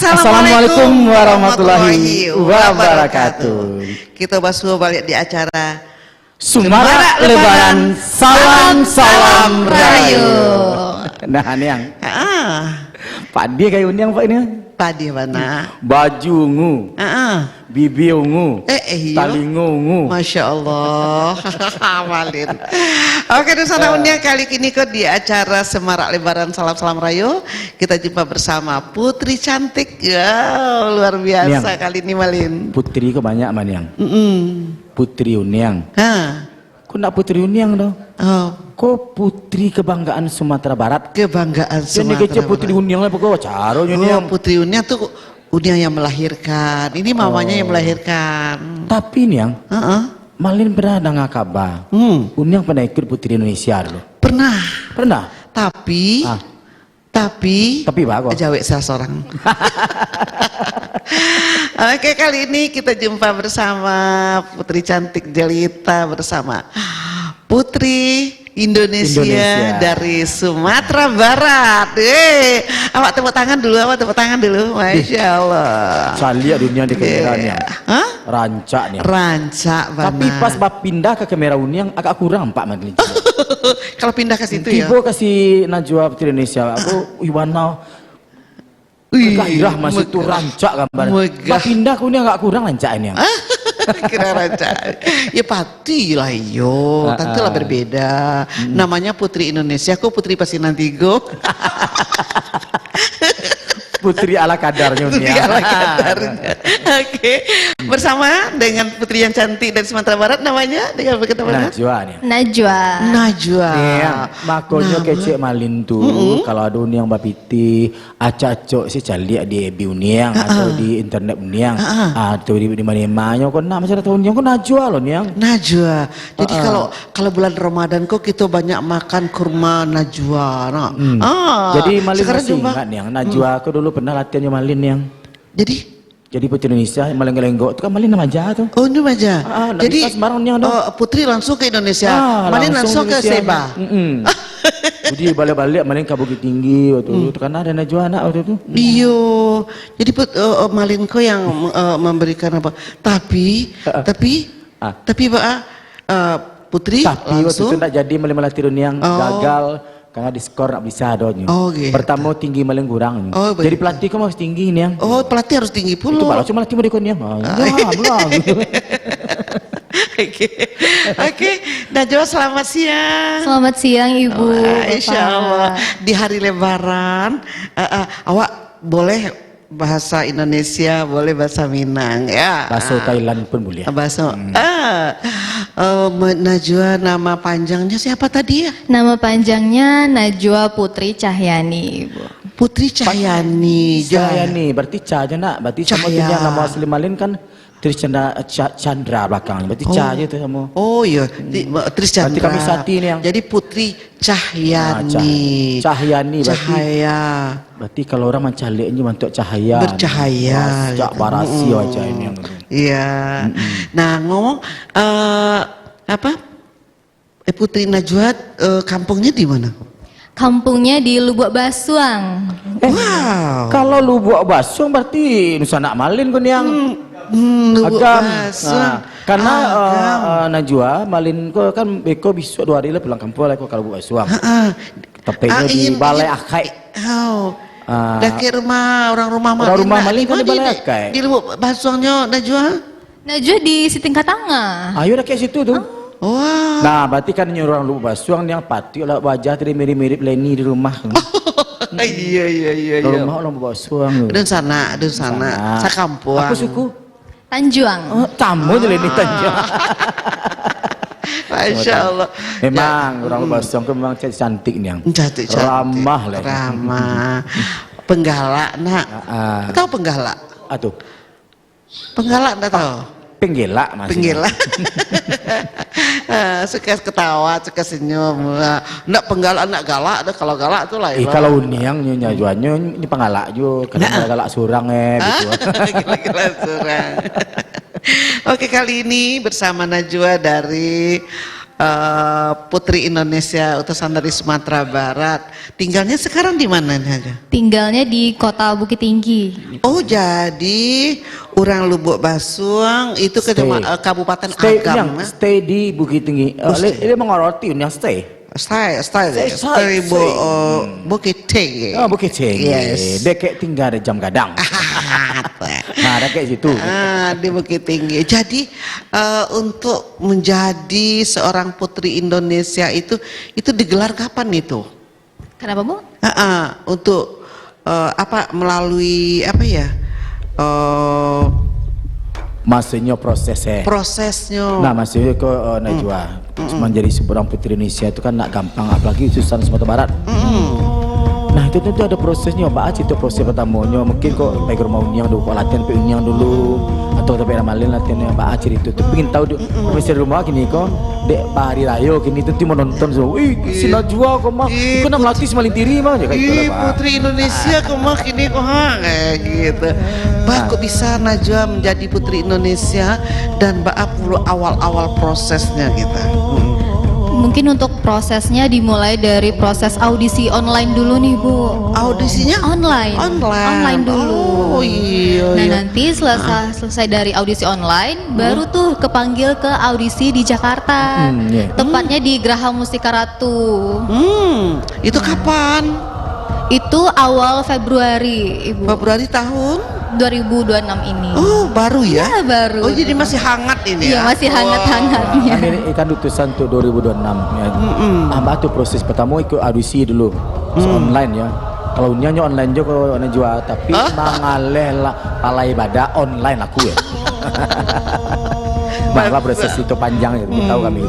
Assalamualaikum warahmatullahi wabarakatuh. Kita basuh balik di acara Semarak Lebaran, salam rayu. Nah ini yang padi kayak uniang pak ini. padi mana? Baju ungu, bibi ungu, talingo ungu. Masya Allah. Malin. Oke, Nusana Unia, kali ini kok di acara Semarak Lebaran Salam Rayu kita jumpa bersama putri cantik ya, luar biasa Niang. Kali ini Malin. Putri kok banyak man yang. Putri Uniang. Kok nak Putri Uniang dong? Kok putri kebanggaan Sumatera Barat? Kebanggaan Sumatera Barat. Jadi putri Uniang lah pokoknya caro Uniang. Putri Uniang tuh Uniang yang melahirkan. Ini mamanya yang melahirkan. Tapi Niang, Malin pernah dengar kabar. Uniang pernah ikut Putri Indonesia dulu. Pernah. Tapi bagus. Jawek salah seorang. Oke, kali ini kita jumpa bersama putri cantik jelita bersama Putri Indonesia dari Sumatera Barat. Awak tepuk tangan dulu, Masya Allah. Saya lihat dunia di kameranya. Rancak nih. Rancak banget. Tapi pas pindah ke kamera Uniang agak kurang Pak Madli. Kalau pindah ke situ ya. Tiba kasih Najwa Putri Indonesia. Aku Iwana. Gairah masih tuh rancak gambar. Pas pindah ke Uniang agak kurang rancak ini. Kira rancak. Ya patilah yo. Tentulah berbeda. Namanya Putri Indonesia. Kok Putri Pasinantigo? Putri ala kadarnya. Putri ala kadarnya. Oke. Bersama dengan putri yang cantik dari Sumatera Barat, namanya dengan apa namanya? Najwa. Iya, makanya kecek Malin tuh kalau ada Uniang Bapiti, acak-acok si calik di EB Uniang atau di internet Uniang atau di mana-mana kok nak masyarakat Uniang kok Najwa loh Niang. Najwa. Jadi kalau bulan Ramadan kok kita banyak makan kurma Najwa. Jadi Malin masih ingat Niang, Najwa aku dulu pernah latihannya Malin yang. Jadi Putri Indonesia Malin Gelenggok itu kan Malin nama aja tuh. Oh nama aja. Jadi Putri langsung ke Indonesia, Malin langsung ke Seba. Jadi balik-balik Malin ke Bukit Tinggi waktu itu karena ada Najwa anak waktu itu. Iyo. Jadi Malin kok yang memberikan apa? Tapi Putri tapi langsung. Waktu itu tidak jadi Malin melatih yang gagal. Karena di skor nak bisa doanya. Gitu. Pertama tinggi Malin kurang. Jadi pelatih kamu harus tinggi nih yang. Pelatih harus tinggi pula. Itu kalau cuma latih mereka nih yang. Belum. Oke. Najwa selamat siang. Selamat siang Ibu. Insya Allah di hari Lebaran awak boleh bahasa Indonesia, boleh bahasa Minang ya. Bahasa Thailand pun boleh. Najwa nama panjangnya siapa tadi ya? Nama panjangnya Najwa Putri Cahyani, Ibu. Putri Cahyani. Berarti Ca aja nak. Berarti sama nama asli Malin kan Trischandra Chandra belakang. Berarti Ca aja tuh kamu. Oh iya, Trischandra. Berarti kami Sati nih yang. Jadi Putri Cahyani. Cahyani berarti. Cahaya. Berarti kalau orang mencalinya bentuk cahaya. Bercahaya. Cak barasi wajah ini yang. Iya. Nah ngomong Putri Najwa kampungnya di mana? Kampungnya di Lubuk Basuang. Wow. Kalau Lubuk Basuang berarti Nusana Malin kan yang Lubuk Basuang. Karena Najwa Malin ko kan beko besok 2 hari lah pulang kampung lah kalau Lubuk Basuang. Tepatnya di Balai Akai. Daki rumah rumah Malin kan di Balai Akai. Di Lubuk Basuangnya Najwa di Sitingkat Tengah. Ayo dah kayak situ tuh. Wow. Nah, berarti kan orang Lubuk Basuang yang pati lah wajah tadi mirip-mirip Leni di rumah. Iya. Rumah orang Lubuk Basuang. Dan sana. Sakampung. Aku suku Tanjuang. Tamu je Leni Tanjuang. Masya Allah. Memang orang Lubuk Basuang itu memang cantik nih yang. Cantik. Ramah lah. Ramah. Penggalak nak. Tahu penggalak? Penggalak enggak tahu? Penggelak masih. Penggelak. Suka ketawa, suka senyum. Enggak penggalak, enggak galak. Kalau galak tuh lah. Kalau Uniang nyonya jualnya ini penggalak juga. Karena galak surang gitu. Gila surang. Oke, kali ini bersama Najwa dari Putri Indonesia utusan dari Sumatera Barat. Tinggalnya sekarang di mana aja? Tinggalnya di kota Bukit Tinggi. Oh, jadi orang Lubuk Basuang itu Kabupaten Stay, Agam. stay di Bukit Tinggi. Dia mengoroti yang stay. Stay Bukit Tinggi. Oh, Bukit Tinggi. Yes. Dia kayak tinggal di Jam Gadang. Nah, ada kayak situ. Di Bukit Tinggi. Jadi untuk menjadi seorang putri Indonesia itu digelar kapan itu? Kenapa, Bu? Untuk melalui apa ya? Maksudnya prosesnya. Prosesnya. Nah, maksudnya ke Najwa. Menjadi seorang putri Indonesia itu kan nak gampang, apalagi utusan Sumatera Barat. Nah, itu tentu ada prosesnya, Pak. Itu proses pertamanya mungkin kok baik rumah uniang dulu, kok latihan pe uniang dulu, atau tapi ramalin latihannya Pak Acir itu. Tapi ingin tahu di rumah gini kok dek Pak Hari Raya gini tentu mau nonton semua. Si Najwa kok mah itu nak melatih semaling tiri mah kayak gitu lah, Pak. Putri Indonesia kok mah gini kok kayak gitu. Mbak kok bisa Najwa menjadi putri Indonesia dan Mbak perlu awal-awal prosesnya gitu. Mungkin untuk prosesnya dimulai dari proses audisi online dulu nih, Bu. Audisinya Online dulu. Oh iya. Nah, nanti selesai dari audisi online baru tuh kepanggil ke audisi di Jakarta. Tepatnya di Graha Mustika Ratu. Itu kapan? Itu awal Februari, Ibu. Februari tahun 2026 ini. Oh, baru ya? Ya, baru. Oh, jadi masih hangat ini Iya, ya? masih hangat-hangatnya. Ini kan utusan tuh 2026 ya. Mbak tuh proses pertama ikut audisi dulu. Online ya. Kalau nyanyi online juga kalau Najwa, tapi mangaleh lah palai ibadah online aku ya. Bahwa proses itu panjang ya, tahu kami.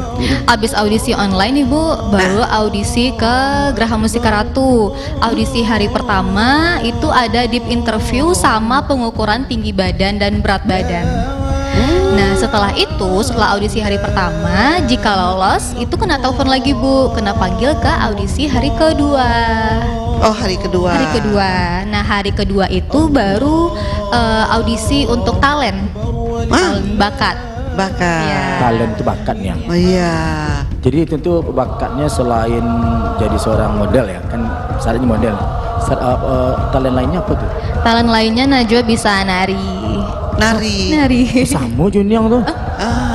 Abis audisi online Ibu, baru audisi ke Graha Mustika Ratu. Audisi hari pertama itu ada deep interview sama pengukuran tinggi badan dan berat badan. Nah, setelah audisi hari pertama, jika lolos itu kena telepon lagi, Bu, kena panggil ke audisi hari kedua. Oh, hari kedua. Hari kedua. Nah, hari kedua itu baru audisi untuk talent bakat. Ya. Talent itu bakatnya. Oh iya. Jadi tentu bakatnya selain jadi seorang model ya, kan syaratnya model. Talent lainnya apa tuh? Talent lainnya Najwa bisa nari. Sama Juniang tuh.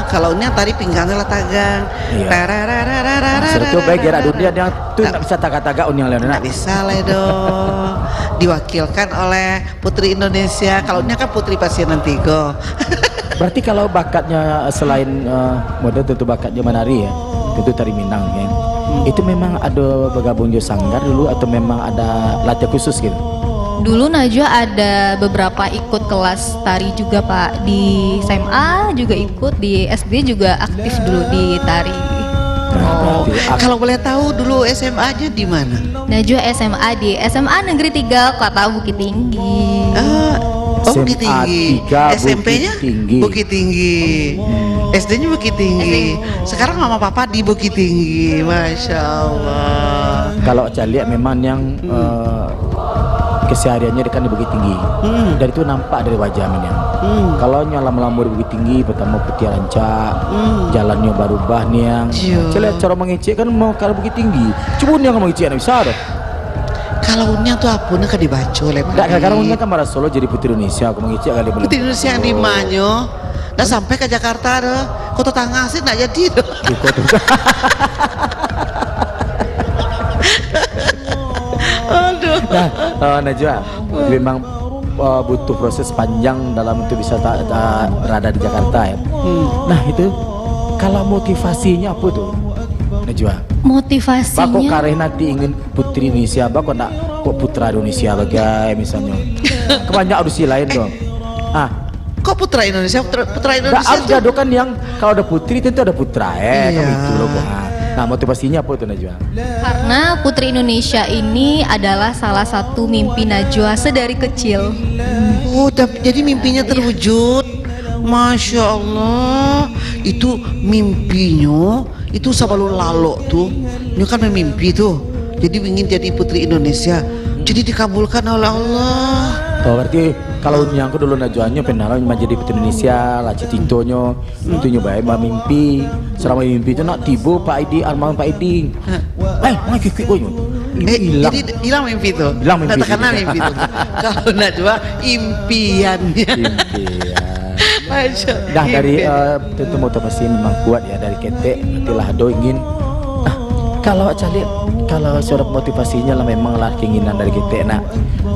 Kalau ini tari pinggangnya lah tagang. Iya. Serta baik gerak dunia dia tuh nggak bisa taga-taga uniang lain. Nggak bisa lah dong. Diwakilkan oleh Putri Indonesia. Kalau ini kan Putri Pasien Antigo. Berarti kalau bakatnya selain model tentu bakatnya menari ya, tentu tari Minang ya. Itu memang ada bergabung di sanggar dulu atau memang ada latihan khusus gitu? Dulu Najwa ada beberapa ikut kelas tari juga Pak, di SMA juga ikut, di SD juga aktif dulu di tari. Kalau boleh tahu dulu SMA-nya di mana? Najwa SMA di SMA Negeri 3 Kota Bukit Tinggi. Bukit Tinggi. SMP-nya Bukit Tinggi. SD-nya Bukit Tinggi. Sekarang mama papa di Bukit Tinggi. Masya Allah. Kalau saya lihat memang yang kesehariannya dekat di Bukit Tinggi. Dari itu nampak dari wajah Minang. Kalau nyala melambur di Bukit Tinggi, pertama putih rancak, jalannya berubah nih yang. Saya lihat cara mengecek kan mau ke Bukit Tinggi. Cuma yang mengecek anak besar. Kalau unya tuh apunnya kan dibaca oleh Enggak, karena unya kan Marah Solo jadi Putri Indonesia, aku mengicik kali belum. Putri Indonesia yang di Manyo. Dah sampai ke Jakarta deh. Kota Tangah sih enggak jadi deh. Aduh. Nah, Najwa, memang butuh proses panjang dalam untuk bisa berada di Jakarta ya. Nah, itu kalau motivasinya apa tuh? Najwa. Motivasinya Bako kareh nanti ingin Putri Indonesia, bako nak kok putra Indonesia bagai misalnya. Kebanyak audisi lain dong. Kok putra Indonesia? Putra Indonesia harus tuh kan yang kalau ada putri tentu ada putra kan itu loh. Nah, motivasinya apa tuh Najwa? Karena Putri Indonesia ini adalah salah satu mimpi Najwa sedari kecil. Oh, jadi mimpinya terwujud. Masya Allah. Itu mimpinya itu sebelum lalu tuh. Ini kan mimpi tuh. Jadi ingin jadi Putri Indonesia. Jadi dikabulkan oleh Allah. Oh, berarti kalau yang aku dulu najuannya pernah menjadi putri Indonesia, lah cititonya itu nyobain mimpi. Selama mimpi itu nak tiba Pak Aidi, almarhum Pak Aidi. Mana kikik gue hilang. Jadi hilang mimpi itu. Hilang mimpi Tak kenal itu. mimpi itu. Kalau Najwa impiannya. Impian. Masya. Dah dari Impian. tentu motivasi memang kuat ya dari ketek. Nantilah do ingin. Kalau cari kalau surat motivasinya lah memang lah keinginan dari ketek nak.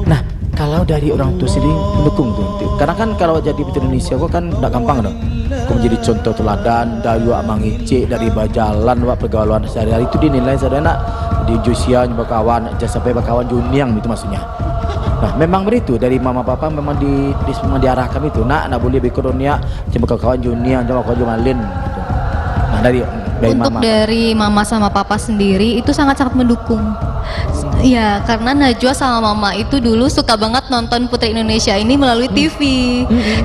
Nah kalau dari orang tua sendiri mendukung tuh. Karena kan kalau jadi putri Indonesia kok kan tidak gampang dong. Kau menjadi contoh teladan dari amang icik dari bajalan wak pergaulan sehari-hari itu dinilai sadana di usia berkawan jangan sampai berkawan juniang itu maksudnya. Nah memang begitu dari mama papa memang memang diarahkan itu nak boleh berkodonia cuma kawan juniang cuma kawan jumalin gitu. Nah dari Untuk mama. dari mama sama papa sendiri itu sangat-sangat mendukung. Ya, karena Najwa sama mama itu dulu suka banget nonton Putri Indonesia ini melalui TV.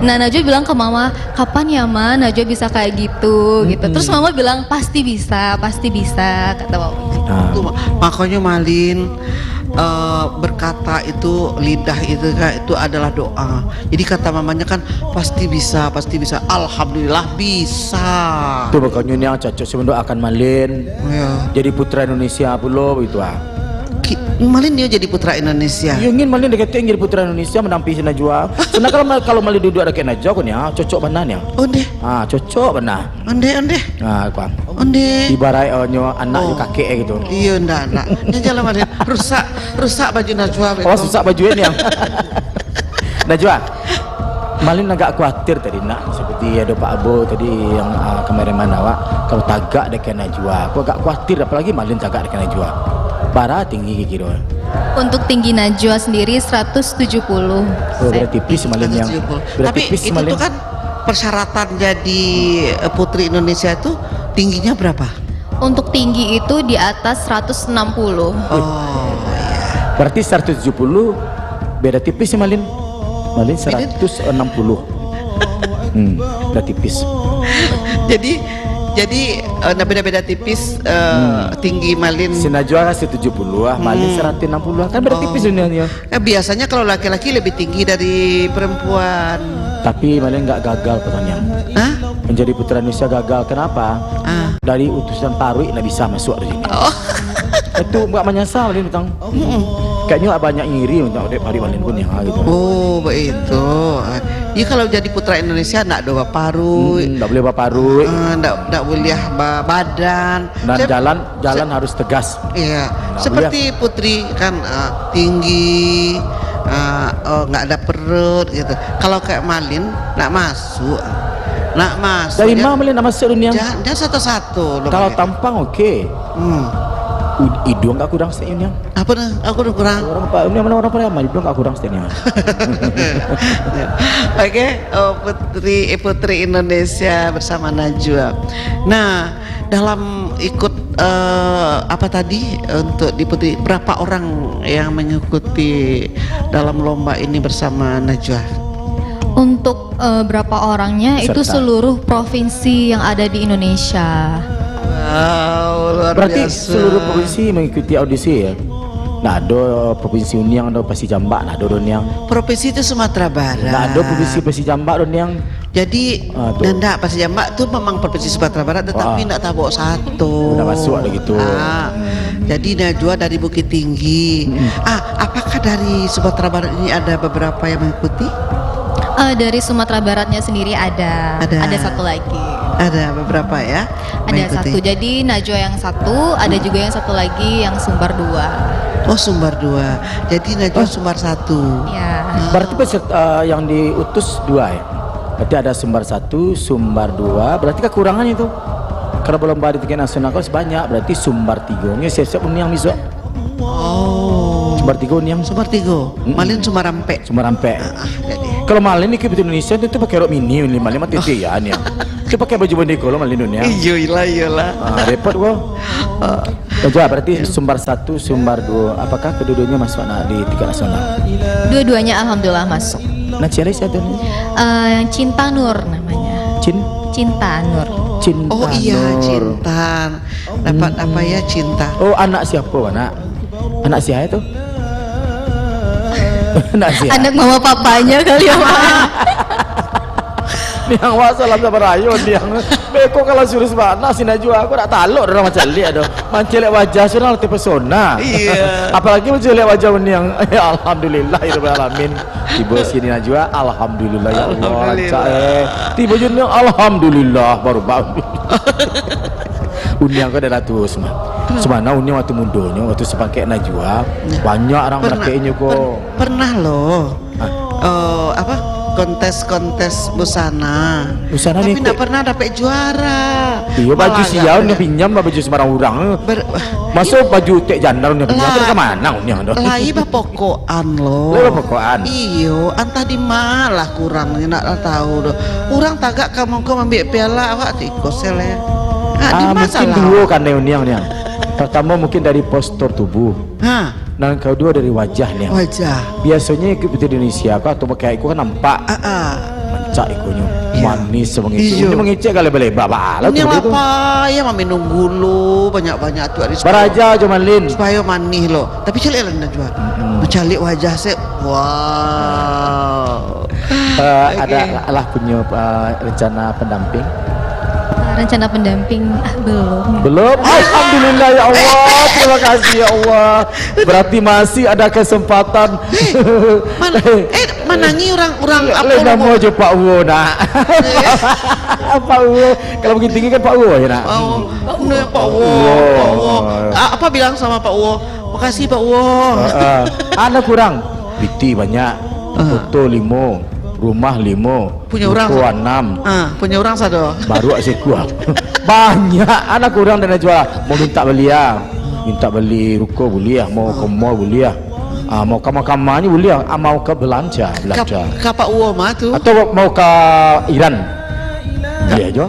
Nah, Najwa bilang ke mama, kapan ya ma Najwa bisa kayak gitu, gitu. Terus mama bilang pasti bisa, kata mama. Nah, Itu, makanya Malin berkata itu lidah itu kan itu adalah doa. Jadi kata mamanya kan pasti bisa. Alhamdulillah bisa. itu bakal yang cocok sebenarnya akan malin Ya. jadi putra Indonesia pula begitu Malin dia jadi putra Indonesia. Ya ingin malin dekat ingin jadi putra Indonesia menampilkan Najwa. Karena kalau malin duduk dekat Najwa kan ya cocok benar ya. Onde, Cocok benar. onde. Kuan. Onde. Ibarat anak yo kakek gitu. Iya ndak. Ya jalan Malin rusak baju Najwa. Oh susah bajunya yang. Najwa. Malin agak khawatir tadi nak seperti ada Pak Abo tadi yang kemarin mana wak kalau tagak dekat Najwa. Aku agak khawatir apalagi Malin tagak dekat Najwa. Bara tinggi kira. Untuk tinggi Najwa sendiri 170. Oh, berarti tipis Malin yang. 170. Berarti Tapi tipis itu Malin. tuh kan persyaratan jadi putri Indonesia itu tingginya berapa? Untuk tinggi itu di atas 160. Oh iya. Berarti 170 beda tipis ya Malin. Malin 160. Beda tipis. Jadi beda-beda tipis tinggi Malin. Si Najwa kan 170 Malin 160 kan beda tipis dunianya. Biasanya kalau laki-laki lebih tinggi dari perempuan. Tapi Malin nggak gagal pertanyaan. Hah? Menjadi putra Indonesia gagal. Kenapa? Dari utusan Parwi nggak bisa masuk di sini. Oh. Itu nggak menyesal Malin utang. Kayaknya banyak ngiri untuk hari Malin pun ya gitu. Oh begitu. Ya kalau jadi putra Indonesia ndak doa paru, Nggak boleh baparui. ndak boleh badan. Dan Saya- jalan harus tegas. Iya, Nggak seperti Putri kan tinggi, nggak ada perut gitu. Kalau kayak Malin nggak masuk. Dari mana Malin nggak masuk dunia? Jangan satu-satu. loh, Kalau Malin. tampang oke. Hidung nggak kurang setengahnya. Apa nih? Aku udah kurang. Orang Pariaman hidung nggak kurang setengahnya. Oke, Putri Indonesia bersama Najwa. Nah, dalam ikut apa tadi untuk di Putri, berapa orang yang mengikuti dalam lomba ini bersama Najwa? Untuk berapa orangnya itu Serta. seluruh provinsi yang ada di Indonesia. Wow, luar Berarti biasa. seluruh provinsi mengikuti audisi ya. Nah, ada provinsi Uniang, ada Pasi Jambak, nah ada Doniang. Provinsi itu Sumatera Barat. Nah, ada provinsi Pasi Jambak Doniang. Jadi Tuh. Nanda Pasi Jambak itu memang provinsi Sumatera Barat, tetapi Wah. tidak tabok satu. Udah masuk ada gitu. Jadi Najwa dari Bukit Tinggi. Apakah dari Sumatera Barat ini ada beberapa yang mengikuti? Dari Sumatera Baratnya sendiri ada satu lagi. Ada beberapa ya. Ada mengikuti. satu. Jadi Najwa yang satu, ada juga yang satu lagi yang Sumbar 2. Oh, Sumbar 2. Jadi Najwa Sumbar 1. Ya. Berarti peserta yang diutus 2 ya. Berarti ada Sumbar 1, Sumbar 2. Berarti kekurangan itu. Kalau belum di tingkat nasional kan sebanyak. Berarti Sumbar 3. Ini siap-siap Uniang bisa. Oh. Sumbar 3 Uniang. Sumbar 3. Malin Sumbar Rampe. Sumbar Rampe. Jadi. Kalau Malin ini ke Indonesia itu pakai rok mini, Malin mah titian ya. Itu pakai baju bondeko lo Malin dunia. Iyalah. Repot gua. Coba berarti Sumbar 1, Sumbar 2. Apakah kedua-duanya masuk di tingkat nasional? Dua-duanya alhamdulillah masuk. Nah, ciri siapa nih? Yang Cinta Nur namanya. Cinta Nur. Cinta Oh iya, Nur. Cinta. Dapat apa ya Cinta? Oh, anak siapa, anak? Anak siapa itu? Nasi. Anak mama papanya kali ya Pak. Niang wa salam sama rayo niang. Beko kalau suruh mana sih Najwa aku tak taluk orang macam lihat dah. Mancel wajah sudah lebih pesona. Iya. Apalagi mancel wajah niang. Ya alhamdulillah ya alamin. Tiba sini Najwa alhamdulillah ya Allah. Alhamdulillah. Tiba juniang alhamdulillah baru baru. Uniang kau dah ratus semua. Semana uniang waktu mudanya waktu sepakai Najwa banyak orang merakainya kok. Pernah loh. Apa? Kontes busana. Busana tapi nih, tidak pernah dapat juara. Iya baju siau nih pinjam baju sembarang orang. Masuk baju tek jandar nih pinjam terus ke mana nih anda? Lai pokokan loh. Lai pokokan. Iyo, antah di malah kurang nak tahu doh. Orang tagak kamu ambil piala awak tikos le. Di mungkin masalah. dua kan nih. Pertama mungkin dari postur tubuh. Dan kedua dari wajah nih. Wajah. Biasanya ikut di Indonesia kok atau pakai aku kan nampak. Mancak ikunya. Manis mengicik. Ini mengicik kali beleba bala. Ini apa? Ya mami nunggu lu banyak-banyak tuh hari. Baraja cuma lin. Supaya manis loh. Tapi celik lah Najwa. Mencalik wajah saya. Wow. Ada lah punya rencana pendamping. Rencana pendamping belum. Alhamdulillah ya Allah, terima kasih ya Allah. Berarti masih ada kesempatan. Manangi orang apa nama aja Pak Uwo nak. Pak Uwo kalau begitu tinggi kan Pak Uwo ya nak. Pak Uwo. Apa bilang sama Pak Uwo? Makasih Pak Uwo. Anak kurang biti banyak, foto 5, rumah 5, punya orang 6, punya orang satu baru asyik gua banyak anak kurang dan jual mau minta beli ruko boleh mau ke mall boleh mau ke makamnya boleh mau ke belanja ke Pak Uwo mah tuh atau mau ke Iran iya aja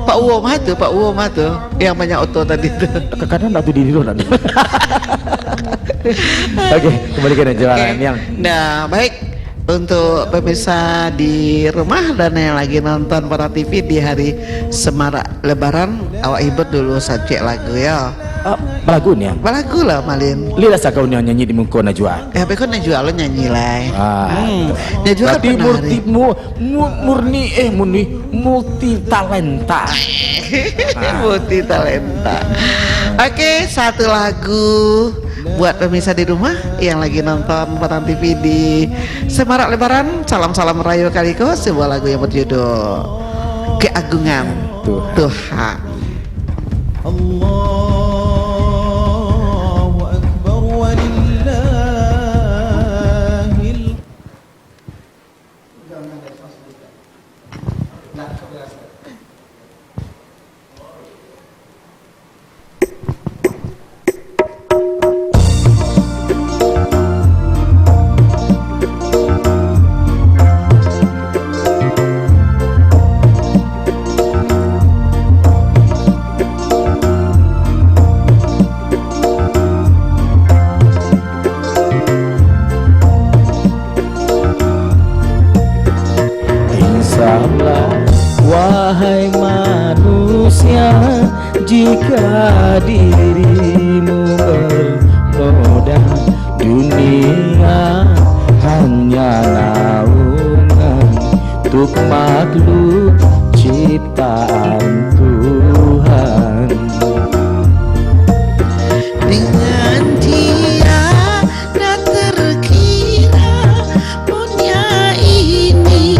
Pak Uwo mah tuh yang banyak otot tadi tuh kadang tak diri dulu nanti. Oke, kembali ke jualan yang nah baik. Untuk pemirsa di rumah dan yang lagi nonton Para TV di hari Semarak Lebaran, awak hibur dulu saja lagu ya. Lagu nih. Lagu lah Malin. Lihat sakau nyanyi di muka Najwa. Tapi kok Najwa lo nyanyi lah. Najwa kan murni multi talenta. Multi talenta. Oke, satu lagu buat pemirsa di rumah yang lagi nonton Para TV di Semarak Lebaran, salam-salam rayo kaliko, sebuah lagu yang berjudul Keagungan Tuhan. Allahu Akbar walillahil. Wahai manusia, jika dirimu bernoda, dunia hanya naungan untuk makhluk ciptaan Tuhan. Dengan dia tak terkira dunia ini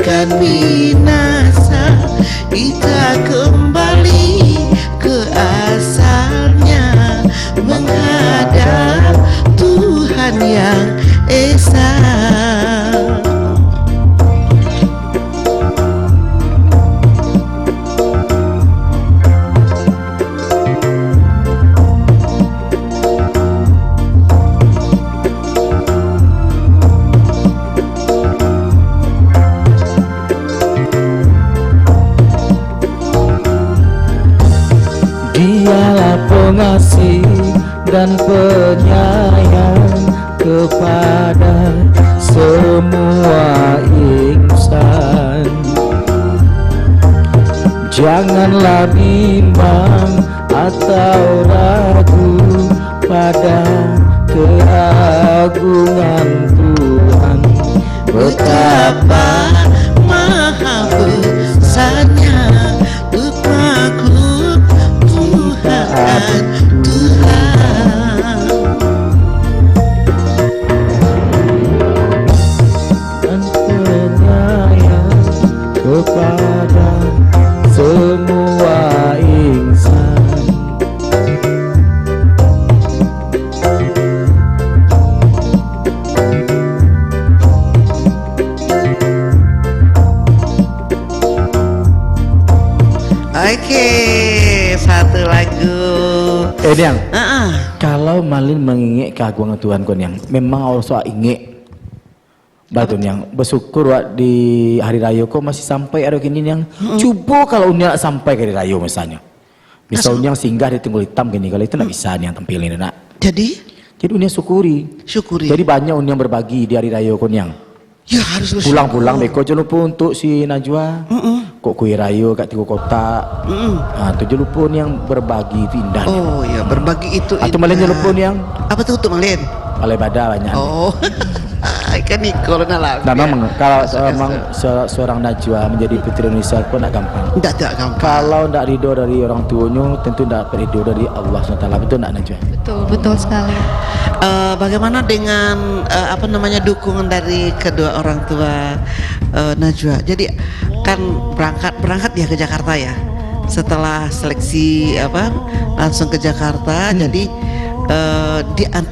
kan binasa, kita kembali ke asalnya menghadap Tuhan yang esa. Dialah pengasih dan penyayang kepada semua insan. Janganlah bimbang atau ragu pada keagungan Yang Heeh. kalau malin mengingik keagungan Tuhan kon yang memang harus ingik batun yang bersyukur wak di hari raya kok masih sampai ada gini yang coba kalau unia sampai ke hari raya misalnya singgah di Tunggul Hitam gini kalau itu nak bisa nih yang tampilin nak Jadi unia syukuri jadi banyak unia berbagi di hari raya kon yang ya harus bersyukur. pulang-pulang beko jangan lupa untuk si Najwa kok kue raya kat 3 kotak tu jangan lupa yang berbagi itu indah Oh ya, berbagi itu atau malin jangan lupa yang apa tuh untuk malin? balai badah banyak Oh. Ikan Nicole lah. Nah, memang kalau memang seorang Najwa menjadi putri Indonesia pun tak gampang. Tidak gampang. Kalau tidak ridho dari orang tuanya, tentu tidak ridho dari Allah SWT. Betul tidak Najwa? Betul sekali. Bagaimana dengan dukungan dari kedua orang tua Najwa? Jadi kan berangkat ya ke Jakarta ya. Setelah seleksi langsung ke Jakarta. Jadi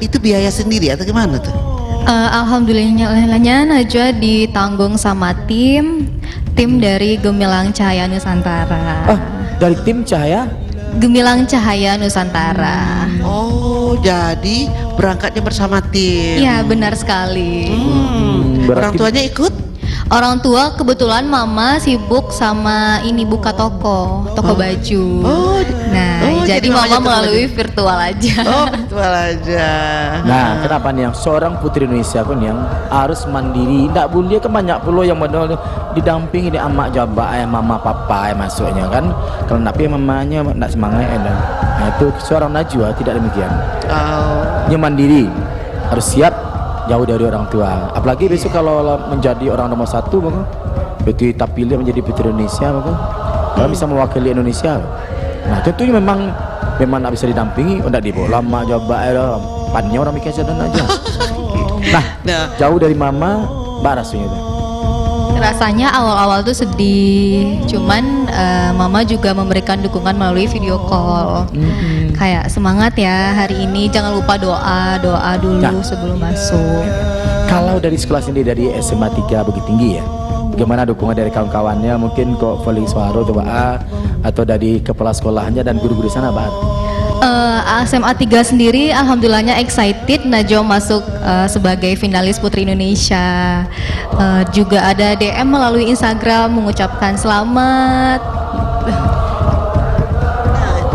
itu biaya sendiri atau gimana tuh? Alhamdulillahnya Najwa ditanggung sama tim dari Gemilang Cahaya Nusantara. Dari tim Cahaya? Gemilang Cahaya Nusantara. Oh, jadi berangkatnya bersama tim. Iya, benar sekali. Orang tuanya ikut? Orang tua kebetulan mama sibuk sama ini buka toko baju. Jadi mama melalui virtual aja. Oh, virtual aja. Nah, kenapa nih yang seorang putri Indonesia pun yang harus mandiri, tidak boleh kan banyak pula yang benar didampingi di amak jabak mama papa masuknya kan. Kalau napi mamanya tidak semangat nah itu seorang Najwa tidak demikian. Dia mandiri, harus siap jauh dari orang tua. Apalagi besok kalau menjadi orang nomor 1 betul tak pilih menjadi putri Indonesia kalau bisa mewakili Indonesia. Nah tentunya memang tak bisa didampingi, tidak dibawa lama jawab pannya orang mikir sedang aja. Nah jauh dari mama, rasanya itu. Rasanya awal-awal tuh sedih, cuman mama juga memberikan dukungan melalui video call. Kayak semangat ya hari ini, jangan lupa doa dulu sebelum masuk. Kalau dari sekolah sendiri dari SMA 3 Bukit Tinggi ya, bagaimana dukungan dari kawan-kawannya? Mungkin kok volley suara atau dari kepala sekolahnya dan guru-guru sana SMA 3 sendiri alhamdulillahnya excited Najwa masuk sebagai finalis Putri Indonesia. Juga ada DM melalui Instagram mengucapkan selamat.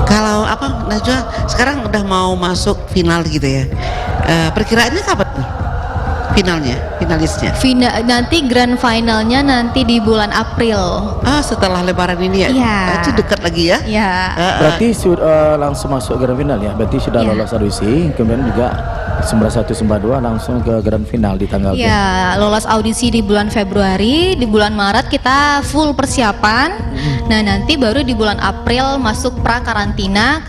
Kalau Najwa sekarang udah mau masuk final gitu ya. Perkiraannya kapan tuh? Finalisnya? Nanti grand finalnya nanti di bulan April. Setelah Lebaran ini ya? Iya. Itu dekat lagi ya? Iya. Berarti sudah langsung masuk grand final ya? Berarti sudah lolos audisi, kemudian juga Sumber 1, Sumber 2 langsung ke grand final di tanggal ya, lolos audisi di bulan Februari, di bulan Maret kita full persiapan. Nah nanti baru di bulan April masuk karantina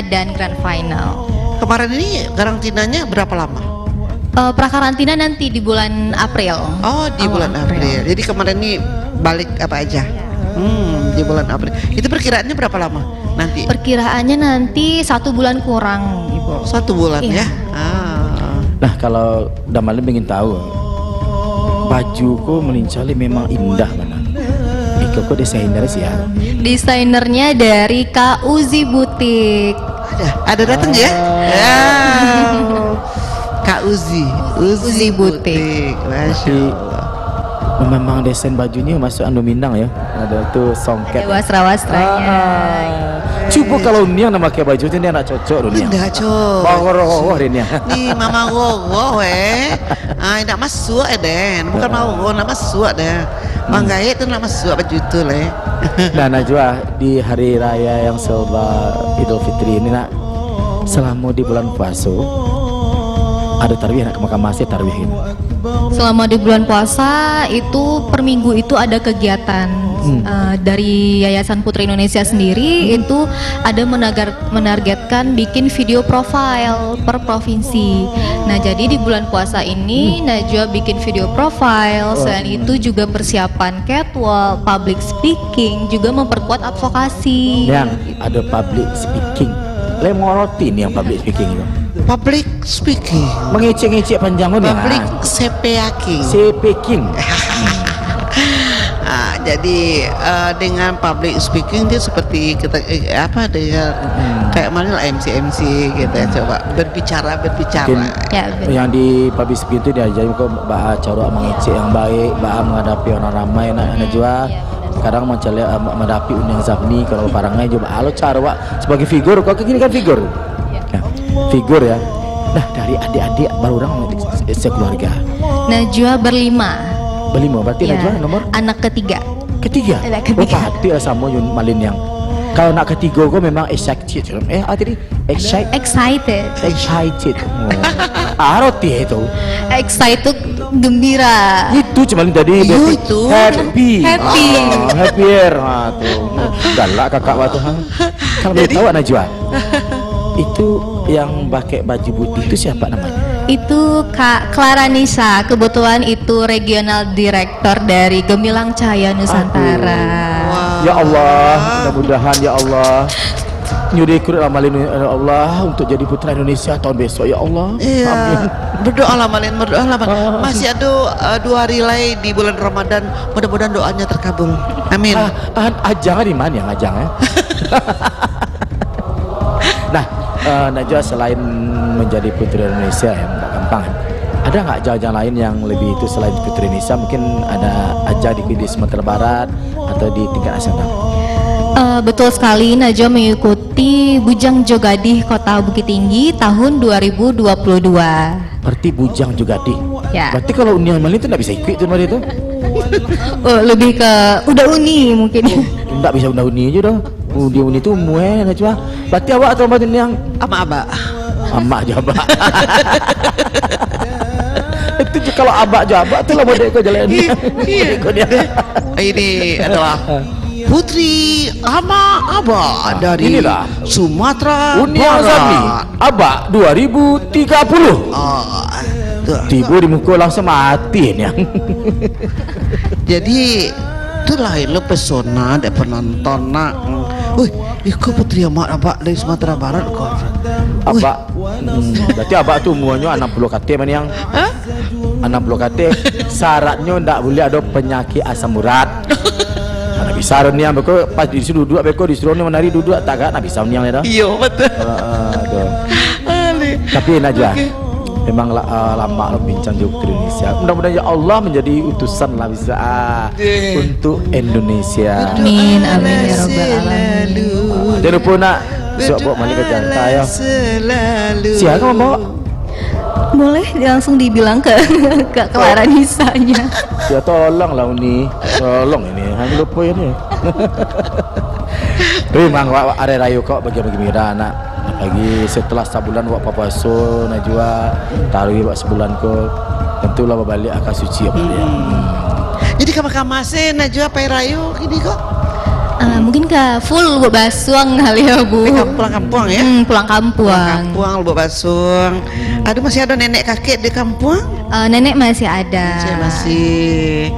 dan grand final. Kemarin ini karantinanya berapa lama? Prakarantina nanti di bulan April. Oh, di bulan April. Jadi kemarin ini balik apa aja? Di bulan April. Itu perkiraannya berapa lama nanti? Perkiraannya nanti 1 bulan kurang, Ibu. 1 bulan ya? Nah, kalau udah malam ingin tahu, bajuku melincali memang indah memang. Kok desainer sih ya? Desainernya dari Kak Uzi Butik. Ada datang ya? Kak Uzi Butik. Masya Allah. Memang desain bajunya masuk anu Minang ya. Ada tuh songket. Ada wasra-wasranya. Coba kalau Nia nama pakai baju itu dia nak cocok dunia. Tidak cocok. Bawa dia. Nih mama gogo nak masuk Den. Bukan mau gogo nak masuk deh. Manggaya itu nak masuk baju itu leh. Nah Najwa di hari raya yang selama Idul Fitri ini nak, selama di bulan puasa ada tarawih nak ke makam masjid tarawih ini. Selama di bulan puasa itu per minggu itu ada kegiatan dari Yayasan Putri Indonesia sendiri itu ada menargetkan bikin video profile per provinsi. Nah jadi di bulan puasa ini Najwa bikin video profile. Selain itu juga persiapan catwalk, public speaking, juga memperkuat advokasi. Yang ada public speaking. Lemoroti nih yang public speaking itu. Public speaking. Mengecek-ngecek panjang ini. Public speaking. Speaking. Jadi dengan public speaking dia seperti kita apa dengan kayak mana lah MC gitu ya, coba berbicara. Mungkin Ya, benar. yang di public speaking itu diajarin kok bah cara mengecek yang baik, bah menghadapi orang ramai nak jual. Sekarang mencari menghadapi Uniang Zafni kalau barangnya coba halo cara Wak sebagai figur kok gini kan figur. Ya, figur ya. Nah, dari adik-adik baru orang sekeluarga. Najwa berlima. Berlima berarti Ya. Najwa nomor Anak ketiga. ketiga. Anak ketiga. Oh, pasti lah sama Yun Malin yang. Kalau nak ketiga kok memang excited. Tadi Excited. excited. Roti itu. Excited gembira. Itu cuma tadi Iyo, itu. happy. Happy. Happier. Tuh. Galak kakak waktu. Kalau boleh tahu Najwa. Itu yang pakai baju putih itu siapa namanya? Itu Kak Clara Nisa, kebetulan itu regional director dari Gemilang Cahaya Nusantara. Ya Allah, mudah-mudahan ya Allah nyuri ikut amalin ya Allah untuk jadi putra Indonesia tahun besok ya Allah. Iya. Amin. Berdoa lah Malin, berdoa lah Malin. Masih ada 2 hari lagi di bulan Ramadan, mudah-mudahan doanya terkabul. Amin. Ajang di mana yang ajang ya? Nah, Najwa selain menjadi putri Indonesia yang nggak gampang, ada nggak ajang lain yang lebih itu selain putri Indonesia? Mungkin ada ajang di Sumatera Barat atau di tingkat nasional? Betul sekali, Najwa mengikuti Bujang Jogadih Kota Bukit Tinggi tahun 2022. Berarti Bujang juga di. Ya. Berarti kalau Uniang Malin itu nggak bisa ikut tuh itu? Lebih ke udah uni mungkin. Nggak bisa uni aja dah. Uni itu mue Najwa. Berarti awak atau Mbak yang Ama Aba. amak jabak. Itu kalau abak jabak tuh lah model kau jalan dia. Ini adalah Putri Ama Aba dari inilah. Sumatera Uniang Zafni Barat. Abak 2030. Tuh. Tiba di muka langsung mati ni. Jadi itu lain lo pesona dari penonton nak. Wih, kau Putri Ama Aba dari Sumatera Barat kau. Abak. Berarti abak tu umurannya 60 KT mana yang? Hah? 60 KT. Syaratnya ndak boleh ada penyakit asam urat. Nak bisa ni yang beko pas disuruh duduk beko disuruh ni menari duduk tak nak bisa ni yang ni dah. Iya betul. Tapi Najwa, memang lama lo bincang juga di Indonesia. Mudah-mudahan ya Allah menjadi utusan lah bisa untuk Indonesia. Amin, amin ya rabbal alamin. Jangan lupa nak siap balik ke jantai ya. Siapa kamu bawa? Boleh langsung dibilang ke Kak Clara Nisanya. Ya tolong lah Uni, tolong ini. Hanya lupa ini. Tapi memang ada rayu kok bagi-bagi mira anak. Lagi setelah sebulan wak papaso Najwa taruh wak sebulan ko tentulah balik akan suci apa dia. Jadi kamar-kamar sih Najwa Pai Rayu gini kok. Mungkin ke full buat basuang kali ya Bu. Pulang kampung ya. Pulang kampung. Kampung Lubuk Basung. Aduh masih ada nenek kakek di kampung? Nenek masih ada. Saya masih.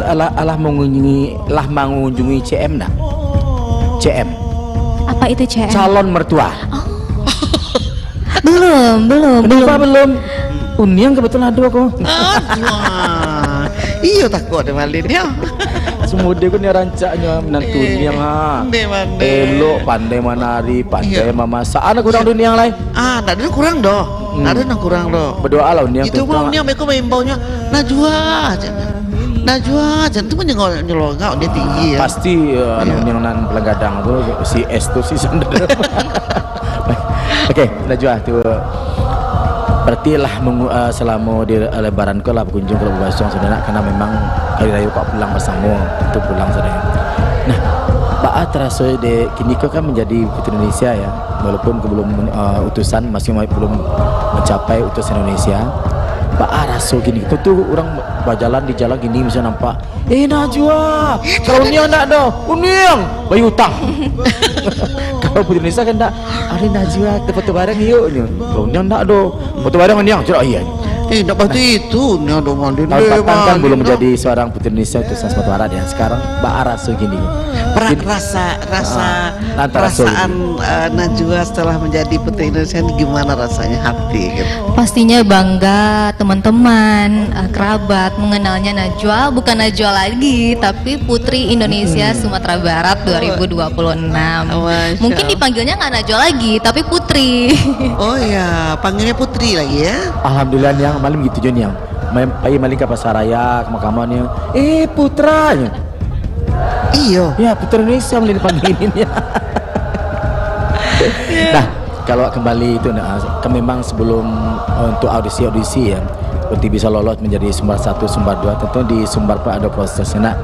Alah mengunjungi CM nak. CM. Apa itu CM? Calon mertua. Belum. Kenapa belum? Uniang kebetulan ada kok. Aduh. Iya takut ada malin ya. Semua dia kan rancaknya menantu Uniang ha. Elok, pandai menari, pandai memasak. Anak kurang dunia yang lain. Nak ada kurang doh. Nak ada kurang doh. Berdoa lah Uniang. Itu pun Uniang mereka mengimbaunya Najwa aja. Najwa aja itu nyelongak dia tinggi ya. Pasti Uniang nan pelenggadang tu si S tu si Sandra. Okey, Najwa tu berarti lah selama di lebaran kau lah berkunjung ke Lubuk Basung saudara karena memang hari raya kau pulang bersama tentu pulang saudara. Nah, Ba'a terasa de kini kau kan menjadi putri Indonesia ya walaupun belum utusan masih belum mencapai utusan Indonesia. Ba'a rasa gini tu orang berjalan di jalan gini bisa nampak Najwa kalau Uniang tak ada Uniang bayi utang. Kalau putri Indonesia kan tak ada Najwa foto bareng yuk kalau Uniang tak ada foto bareng Uniang cerita iya. Tak pasti itu ni ada mandin. Tahun 4 kan belum menjadi seorang putri Indonesia utusan Sumatera Barat ya. Sekarang Ba'a rasa gini. perasaan Najwa setelah menjadi Putri Indonesia ini gimana rasanya hati gitu? Pastinya bangga, teman-teman, kerabat mengenalnya Najwa, bukan Najwa lagi, tapi Putri Indonesia Sumatera Barat 2026. Mungkin dipanggilnya nggak Najwa lagi, tapi Putri. Oh ya, panggilnya Putri lagi ya? Alhamdulillah yang malam gitu Jon yang maling ke pasaraya ke makamannya. Putranya. Iyo. Ya Putri Indonesia mulai dipanggilin ya. Nah kalau kembali itu kan memang sebelum untuk audisi ya seperti bisa lolos menjadi sumber 1 sumber 2 tentu di sumber pun ada prosesnya.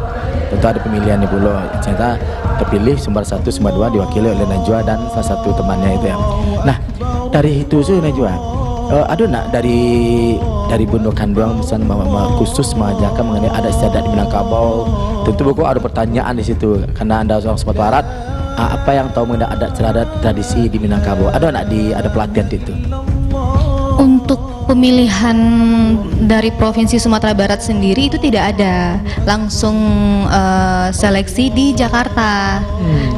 Tentu ada pemilihan di pulau. Ternyata terpilih sumber 1 sumber 2 diwakili oleh Najwa dan salah satu temannya itu ya. Nah dari itu sih Najwa ada nak dari Bunda Kandung misalnya khusus mengajarkan mengenai adat istiadat di Minangkabau. Tentu buku ada pertanyaan di situ karena Anda seorang Sumatera Barat, apa yang tahu mengenai adat istiadat tradisi di Minangkabau? Ada pelatihan itu? Untuk pemilihan dari Provinsi Sumatera Barat sendiri itu tidak ada, langsung seleksi di Jakarta.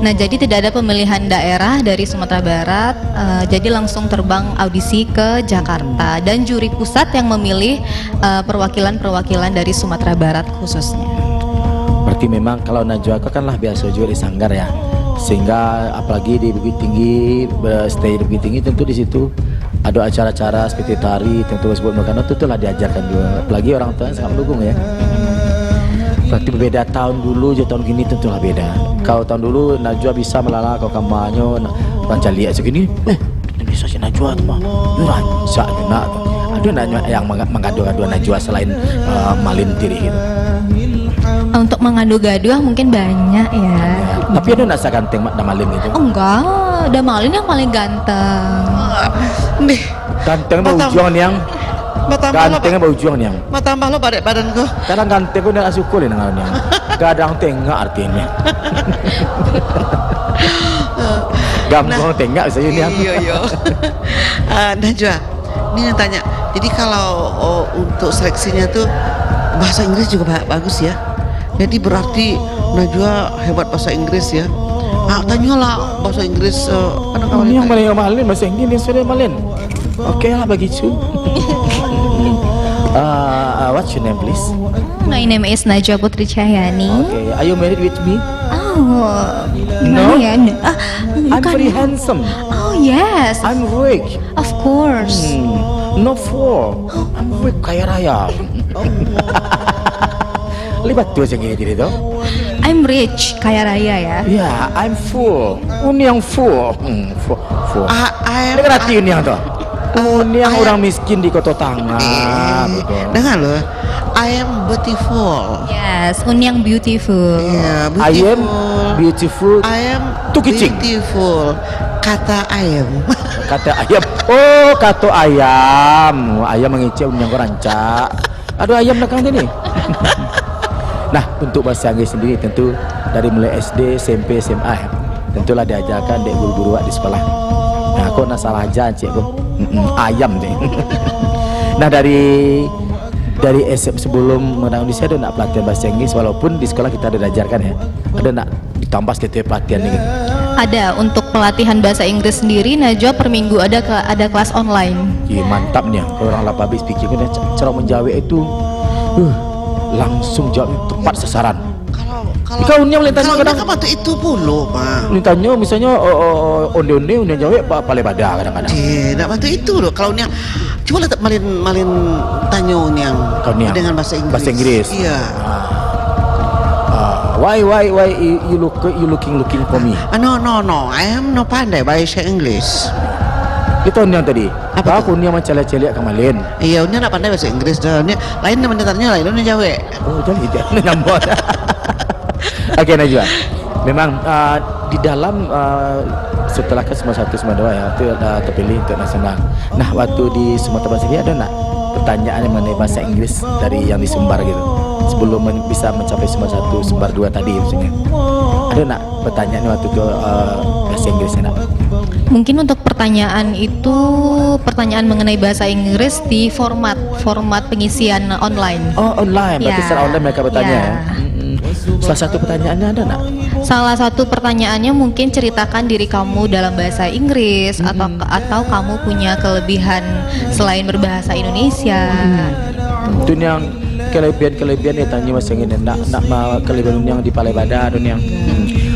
Nah jadi tidak ada pemilihan daerah dari Sumatera Barat, jadi langsung terbang audisi ke Jakarta dan juri pusat yang memilih perwakilan-perwakilan dari Sumatera Barat khususnya. Berarti memang kalau Najwa kan lah biasa juga di Sanggar ya, sehingga apalagi di Bukit Tinggi, stay di Bukit Tinggi tentu di situ ada acara-acara seperti tari, tentu sebut makanan itu telah diajarkan juga, apalagi orang tua sangat mendukung ya. Berarti berbeda tahun dulu, tahun gini tentulah beda. Kalau tahun dulu Najwa bisa melala kau kampanye, orang lihat segini, Indonesia si Najwa tu mah, ranca nak. Ada nak yang mengadu-adu Najwa selain Malin Tiri gitu. Untuk mengadu-gaduh mungkin banyak ya. Tapi ada nak ganteng mak Damalin gitu? Oh, enggak, Damalin yang paling ganteng. Nih, Ganteng bau ujung yang. Gantengnya bau ujung yang. Tambah lo badan ko. Kadang ganteng pun nak syukur ni dengan yang. Kadang tengah artinya. Gampang tengah saya ni. Iya. Najwa, ini yang tanya. Jadi kalau untuk seleksinya tuh bahasa Inggris juga bagus ya. Jadi berarti Najwa hebat bahasa Inggris ya. Tanyalah bahasa Inggris Ini yang Malin bahasa Inggris sudah Malin. Oke lah begitu. What's your name please? My name is Najwa Putri Cahyani. Okay, are you married with me? Oh, No? ya? I'm very handsome. Oh yes, I'm rich. of course. No four. I'm rich kaya raya. Libat tuh yang ini tu. I'm rich, kaya raya ya. Ya, I'm full. Uniang full. Full. Ini kan hati uniang tu. Uniang orang miskin di kota tangga. Dengar loh, I am beautiful. Yes, Unyang beautiful. Yeah, I am beautiful. I am Tu kicing. beautiful. Kata ayam. Kata ayam. Oh, kata ayam. Ayam mengicip uniang kau rancak. Aduh ayam belakang ni. Nah, untuk bahasa Inggris sendiri tentu dari mulai SD, SMP, SMA ya. Tentulah diajarkan dek guru-guru di sekolah. Nah, kok nak salah aja cik kok. Ayam deh. Nah, dari SMP sebelum menang di ada nak pelatihan bahasa Inggris walaupun di sekolah kita ada diajarkan ya. Ada nak ditambah setiap pelatihan ini. Ada untuk pelatihan bahasa Inggris sendiri, Najwa per minggu ada kelas online. Iya, mantap nih. Orang lah habis pikir kan cara menjawab itu langsung jawab tepat sasaran. Kau ni boleh tanya kadang apa tuh itu puluh mah. Ni tanya misalnya onde-onde udah jawab paling pada kadang-kadang. Nak bantu itu loh. Kalau ni coba lihat malin tanya yang dengan bahasa Inggris. Iya. Why you looking for me? No. I am no pandai bahasa Inggris. Itu yang tadi. Apa aku ni macam celik ke Malin. Iya, unya nak pandai bahasa Inggris dah. Lain mendengarnya lain unya jawab. Oh, jadi dia nyambut. Okey Najwa. Memang di dalam setelah ke semua 1 semua 2 ya itu terpilih untuk nasional. Nah, waktu di Sumatera Barat sendiri ada nak pertanyaan mengenai bahasa Inggris dari yang di Sumbar gitu. Sebelum bisa mencapai semua 1 sumber 2 tadi maksudnya. Ada nak pertanyaan waktu itu bahasa Inggrisnya nak? Mungkin untuk pertanyaan itu pertanyaan mengenai bahasa Inggris di format pengisian online. Oh online, berarti Ya. secara online mereka bertanya Ya. ya. Salah satu pertanyaannya ada nak? Salah satu pertanyaannya mungkin ceritakan diri kamu dalam bahasa Inggris atau kamu punya kelebihan selain berbahasa Indonesia. Itu yang kelebihan yang tanya masa ini nak kelebihan yang di Palai Badan yang.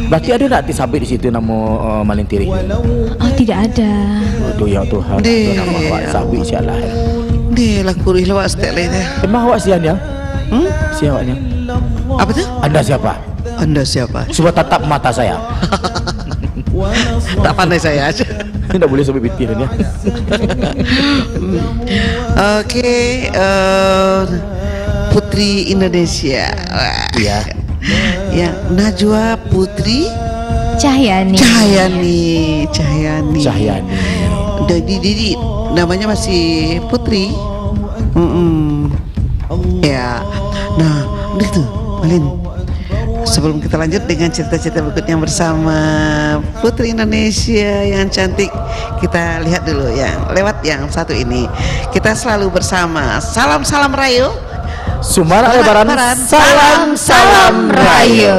Berarti ada nak disabit di situ nama Malintiri? Oh, tidak ada. Itu ya Tuhan. Itu nama awak sabit sialah. Dia lah kurih lewat setiap lain. Emang awak sian ya? Siapanya? Apa tuh? Anda siapa? Anda siapa? Coba tatap mata saya. Tak pandai saya aja. Tidak boleh sampai bitir ya. Oke, Putri Indonesia. Iya. Ya, Najwa Putri Cahyani. Cahyani. Jadi namanya masih Putri. Ya. Nah, itu Malin. Sebelum kita lanjut dengan cerita-cerita berikutnya bersama Putri Indonesia yang cantik, kita lihat dulu yang lewat yang satu ini. Kita selalu bersama. Salam Rayu. Sumara Lebaran. Salam Rayu.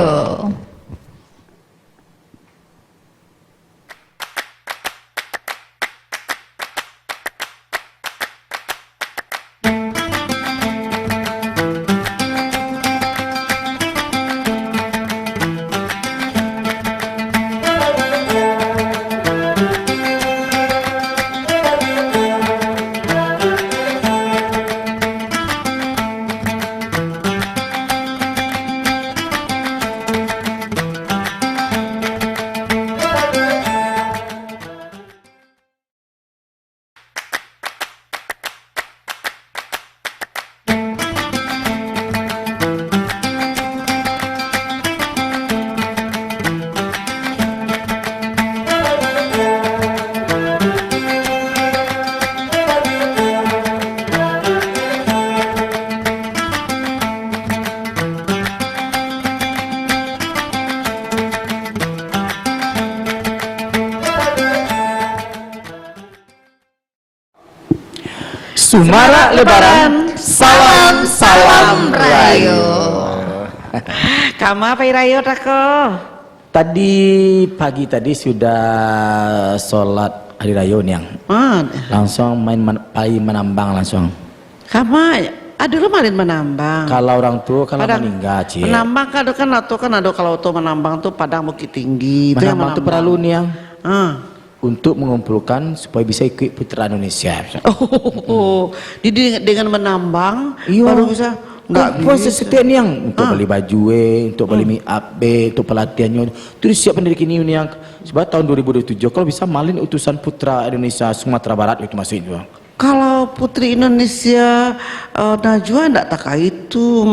Sumara Lebaran. Salam Rayu. Kamu apa Rayu Rako? Tadi pagi tadi sudah sholat hari raya yang langsung main menambang langsung. Kamu ada lu malin menambang. Kalau orang tua kalau meninggal cie. Menambang kan ada kalau tuh menambang tuh Padang Bukit Tinggi. Menambang itu perlu nih yang untuk mengumpulkan supaya bisa ikut Putra Indonesia. Jadi dengan menambang baru bisa. Nggak puasa setiap nih yang untuk beli baju untuk beli make up untuk pelatihannya itu disiapkan dari kini yang sebab tahun 2027 kalau bisa malin utusan Putra Indonesia Sumatera Barat itu masuk itu. Kalau Putri Indonesia Najwa enggak tak itu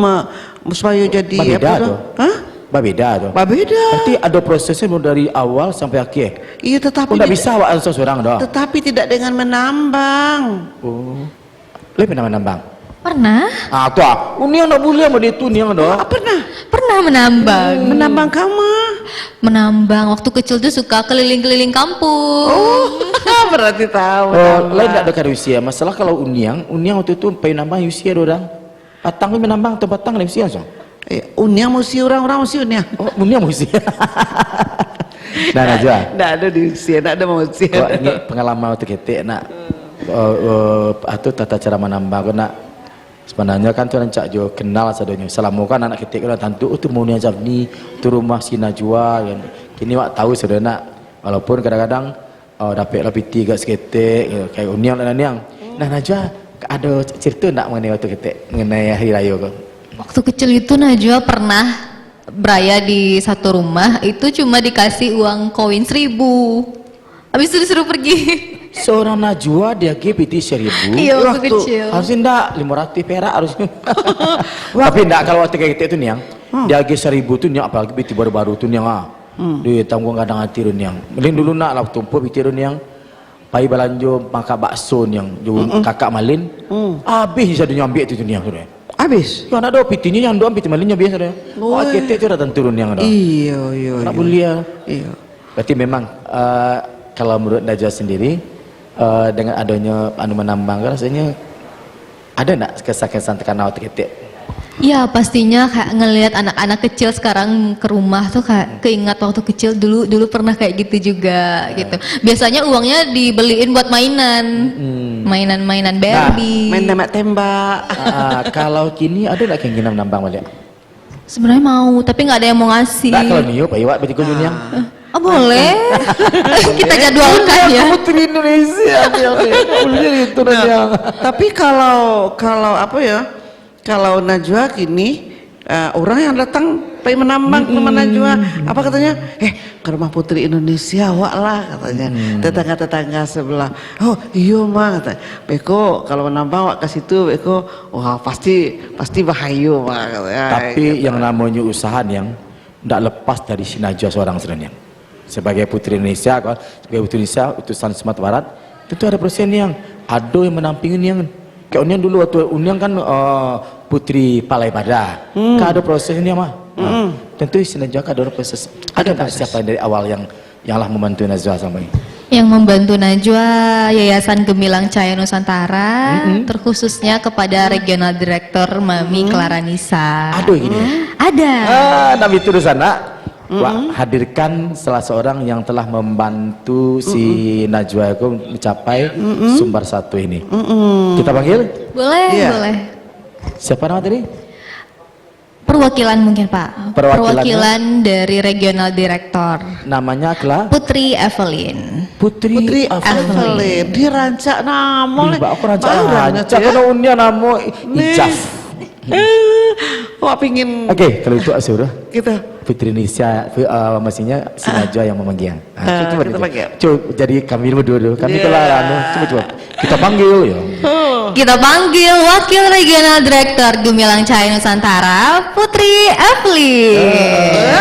supaya jadi Babeda apa tuh? Hah? Babeda tuh. Babeda. Berarti ada prosesnya dari awal sampai akhir. Iya, tetapi tidak bisa awak seorang dah. Tetapi tidak dengan menambang. Oh. Lu pernah menambang? Pernah. Tuh. Ini yang enggak boleh sama dia tuh nih yang dah. Pernah menambang. Menambang kamu? Menambang waktu kecil tuh suka keliling-keliling kampung. Berarti tahu. Lain enggak ada ke Rusia. Masalah kalau uniang waktu itu pengen nambang Rusia orang. Patang menambang atau batang Rusia so. Uniang mesti orang-orang mesti uniang. Uniang mesti. Nah, Najwa. Enggak ada di Rusia, enggak ada mesti. Kok ini pengalaman waktu kita nak atau tata cara menambang nak sebenarnya kan tuh Cak Jo kenal sadonya. Selama kan anak kita kan tentu tu mau niat ni tu rumah si Najwa kan. Kini wak tahu saudara nak walaupun kadang-kadang dapat lapiti kat seketik kayak uniang dan yang. Nah, Najwa ada cerita nak mengenai waktu kita mengenai hari raya kau? Waktu kecil itu Najwa pernah beraya di satu rumah itu cuma dikasih uang koin 1.000. Habis itu disuruh pergi. Seorang Najwa dia GPT 1.000. Iya, waktu kecil. Harusnya enggak 500 perak harusnya. Tapi enggak kalau waktu kayak gitu tuh nih yang dia lagi 1.000 tuh nih apalagi biti baru-baru tuh nih dia tanggung kadang hati tuh nih yang. Melin dulu nak lah tumpu biti tuh nih yang. Pai balanjo makan bakso nih yang kakak malin. Habis saya ambil itu nih yang sudah. Habis. Ya ada pitinya yang doang piti malinnya biasa deh. Oh, kita itu datang turun yang ada. Iya. Nak boleh. Iya. Berarti memang kalau menurut Najwa sendiri dengan adanya menambang rasanya ada nak kesan-kesan terkenal ketik Ya pastinya kayak ngelihat anak-anak kecil sekarang ke rumah tuh kayak keingat waktu kecil dulu pernah kayak gitu juga gitu. Biasanya uangnya dibeliin buat mainan Barbie. Main tembak-tembak. Kalau kini ada nggak keinginan menambang balik? Sebenarnya mau tapi nggak ada yang mau ngasih. Nah, kalau niup, ayo Wak, berarti kau yang. Oh boleh. Kita jadwalkan ya. Putri Indonesia. Itu Tapi kalau apa ya? Kalau Najwa kini orang yang datang pengen menambang ke rumah Najwa, apa katanya? Ke rumah Putri Indonesia wak lah katanya. Tetangga-tetangga sebelah. Oh iya mah kata. Beko kalau menambang wak ke situ Beko, wah pasti bahayu mah katanya. Tapi yang namanya usaha yang tidak lepas dari si Najwa seorang sebenarnya. Sebagai Putri Indonesia, sebagai Putri Indonesia utusan Sumatera Barat, tentu ada proses yang ada yang menampingin yang kayak Uniang dulu waktu Uniang kan Putri Palai Pada, kan ada proses ini mah. Tentu si Najwa kan ada proses. Ada nggak siapa dari awal yang lah membantu Najwa sampai? Yang membantu Najwa Yayasan Gemilang Cahaya Nusantara, terkhususnya kepada Regional Director Mami Clara Nisa. Aduh ini. Ada. Nabi itu di sana. Wak, hadirkan salah seorang yang telah membantu si Najwa itu mencapai sumber satu ini. Kita panggil? Boleh, boleh. Siapa nama tadi? Perwakilan mungkin Pak. Perwakilan dari Regional Director. Namanya adalah Putri Evelyn. Putri Evelyn. Dirancak nama Mbak aku rancak karena unia nama Ijaf. Wah pingin. Oke, kalau itu sudah Kita Putri Indonesia, mestinya si Najwa yang memanggil. kita panggil. Coba jadi kami dulu. Kami telah coba kita panggil ya. Kita panggil Wakil Regional Director Gemilang Cahaya Nusantara, Putri Evelyn.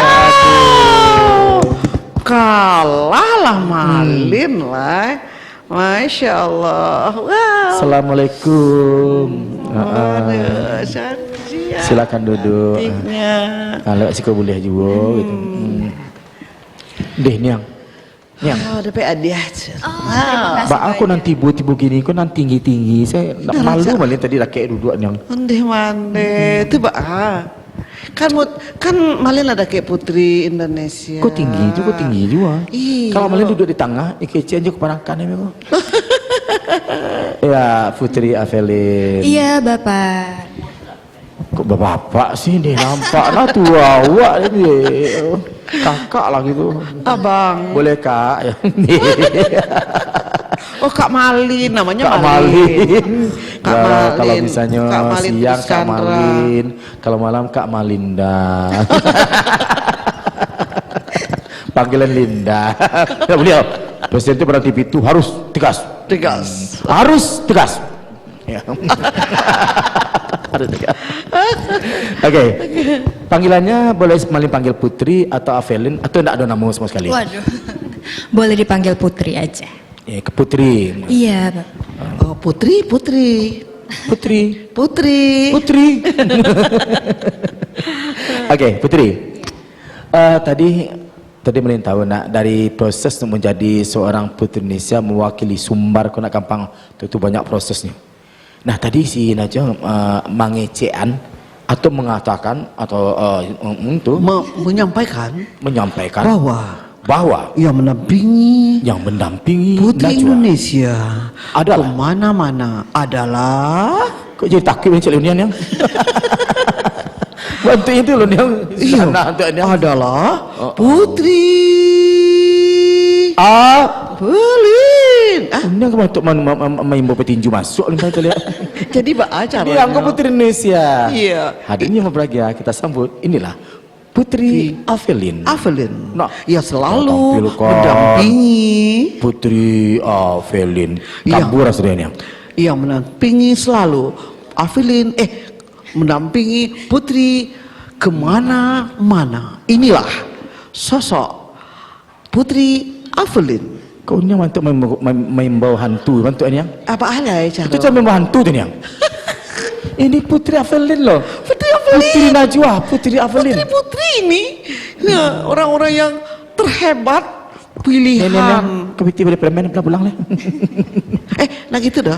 Kalah lah Malin lah. Masya Allah. Wow. Assalamualaikum. Aduh, cantik. Silakan duduk. Cantiknya. Kalau sih kau boleh juga gitu. Deh Niang. Oh, DP hadiah. Mbak aku nanti tibu gini, kau nanti tinggi. Saya nak malu malah tadi laki duduk Niang. Ndeh mande, itu kan Malin ada kayak Putri Indonesia. Kau tinggi juga. Iya. Kalau malah duduk di tengah, ikece aja kepanakan ya kau. Ya Putri Evelyn. Iya Bapak. Kok bapak sih dia nampak lah tua awak dia. Kakak lah gitu. Abang. Boleh kak. Oh Kak Malin, namanya Kak Malin. Kak Malin. Kalau misalnya Kak Malin siang Kak Iskandra. Malin, kalau malam Kak Malinda. Panggilan Linda. Beliau presiden itu pada TV itu harus tegas. Harus tegas. Ya. Harus tegas. Oke. Panggilannya boleh Malin panggil Putri atau Evelyn atau enggak ada nama sama sekali? Waduh. Boleh dipanggil Putri aja. Ya, ke Putri. Iya, Bapak. Oh, Putri. Oke, Putri. Tadi Malin tahu nak dari proses untuk menjadi seorang Putri Indonesia mewakili Sumbar kena Kampang itu banyak prosesnya. Nah tadi si Najwa mengecean atau mengatakan atau untuk menyampaikan bahwa yang mendampingi Putri Najwa Indonesia adalah kemana-mana adalah kok jadi takut mencari unian yang bantu itu loh yang adalah Putri Evelyn. Ini aku untuk main bawa petinju masuk nih kali ya. Jadi acara. Dia anggap Putri Indonesia. Iya. Hadirnya membahagia kita sambut. Inilah Putri Evelyn. Nah, ya selalu mendampingi Putri Evelyn. Kabur aslinya. Yang mendampingi selalu Evelyn. Mendampingi Putri kemana-mana. Inilah sosok Putri Evelyn. Kau ni untuk membawa hantu, bantu ni yang. Apa ada ya cara? Itu cara membawa hantu tu ni yang. Ini Putri Evelyn loh. Putri Evelyn. Putri Najwa, Putri Evelyn. Putri ini, ya, orang-orang yang terhebat pilihan. Kebiti pada pelemen pulang lah. Nah gitu dah.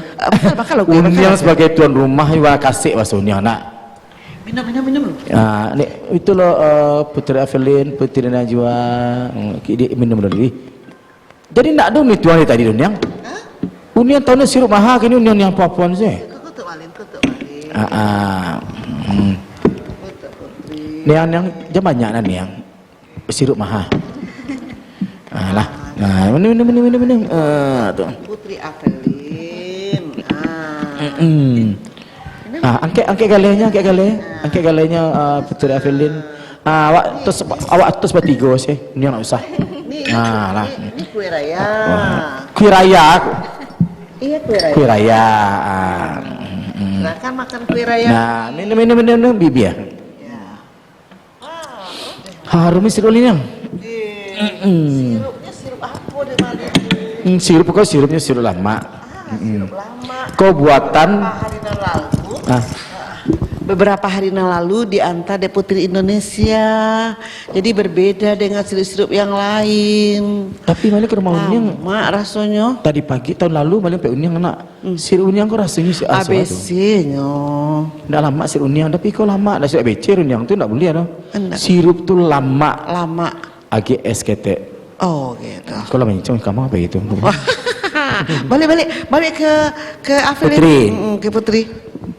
Bakal Uniang sebagai tuan rumah juga kasih bahasa Uniang nak. Minum. Nih itu loh Putri Evelyn, Putri Najwa, dia minum dulu. Jadi nak ada nih tuan tadi Uniang. Uniang tahu sirup mahal kini Uniang yang papon sih. Kutuk malin. Yang jam banyak nih yang sirup mahal. Lah, minum. Tuh. Putri Avelin. Angkat galenya Putri Evelyn. Awak terus bertiga sih. Ini yang nak usah. Lah. Ini kue raya. Kue raya. Iya kue raya. Kue raya. Silakan makan kue raya. Nah, minum bibi ya. Harum sirup ini yang. Sirupnya sirup apa deh Malin? Sirupnya sirup lama. Sirup lama. Kau buatan Beberapa hari yang lalu diantar di Putri Indonesia. Jadi berbeda dengan sirup-sirup yang lain. tapi malah ke rumah Uniang Mak rasanya tadi pagi tahun lalu malah pe Uniang anak sirup Uniang kau rasanya si asal tu. ABC-nya. Ndak lama sirup Uniang tapi kau lama dah sirup ABC Uniang tu ndak boleh dah. Enggak. Sirup tu lama Lama. AGSKT. Oh gitu. Kau lama nyong kamu apa gitu? Balik ke Avelin. Putri. Ke Putri.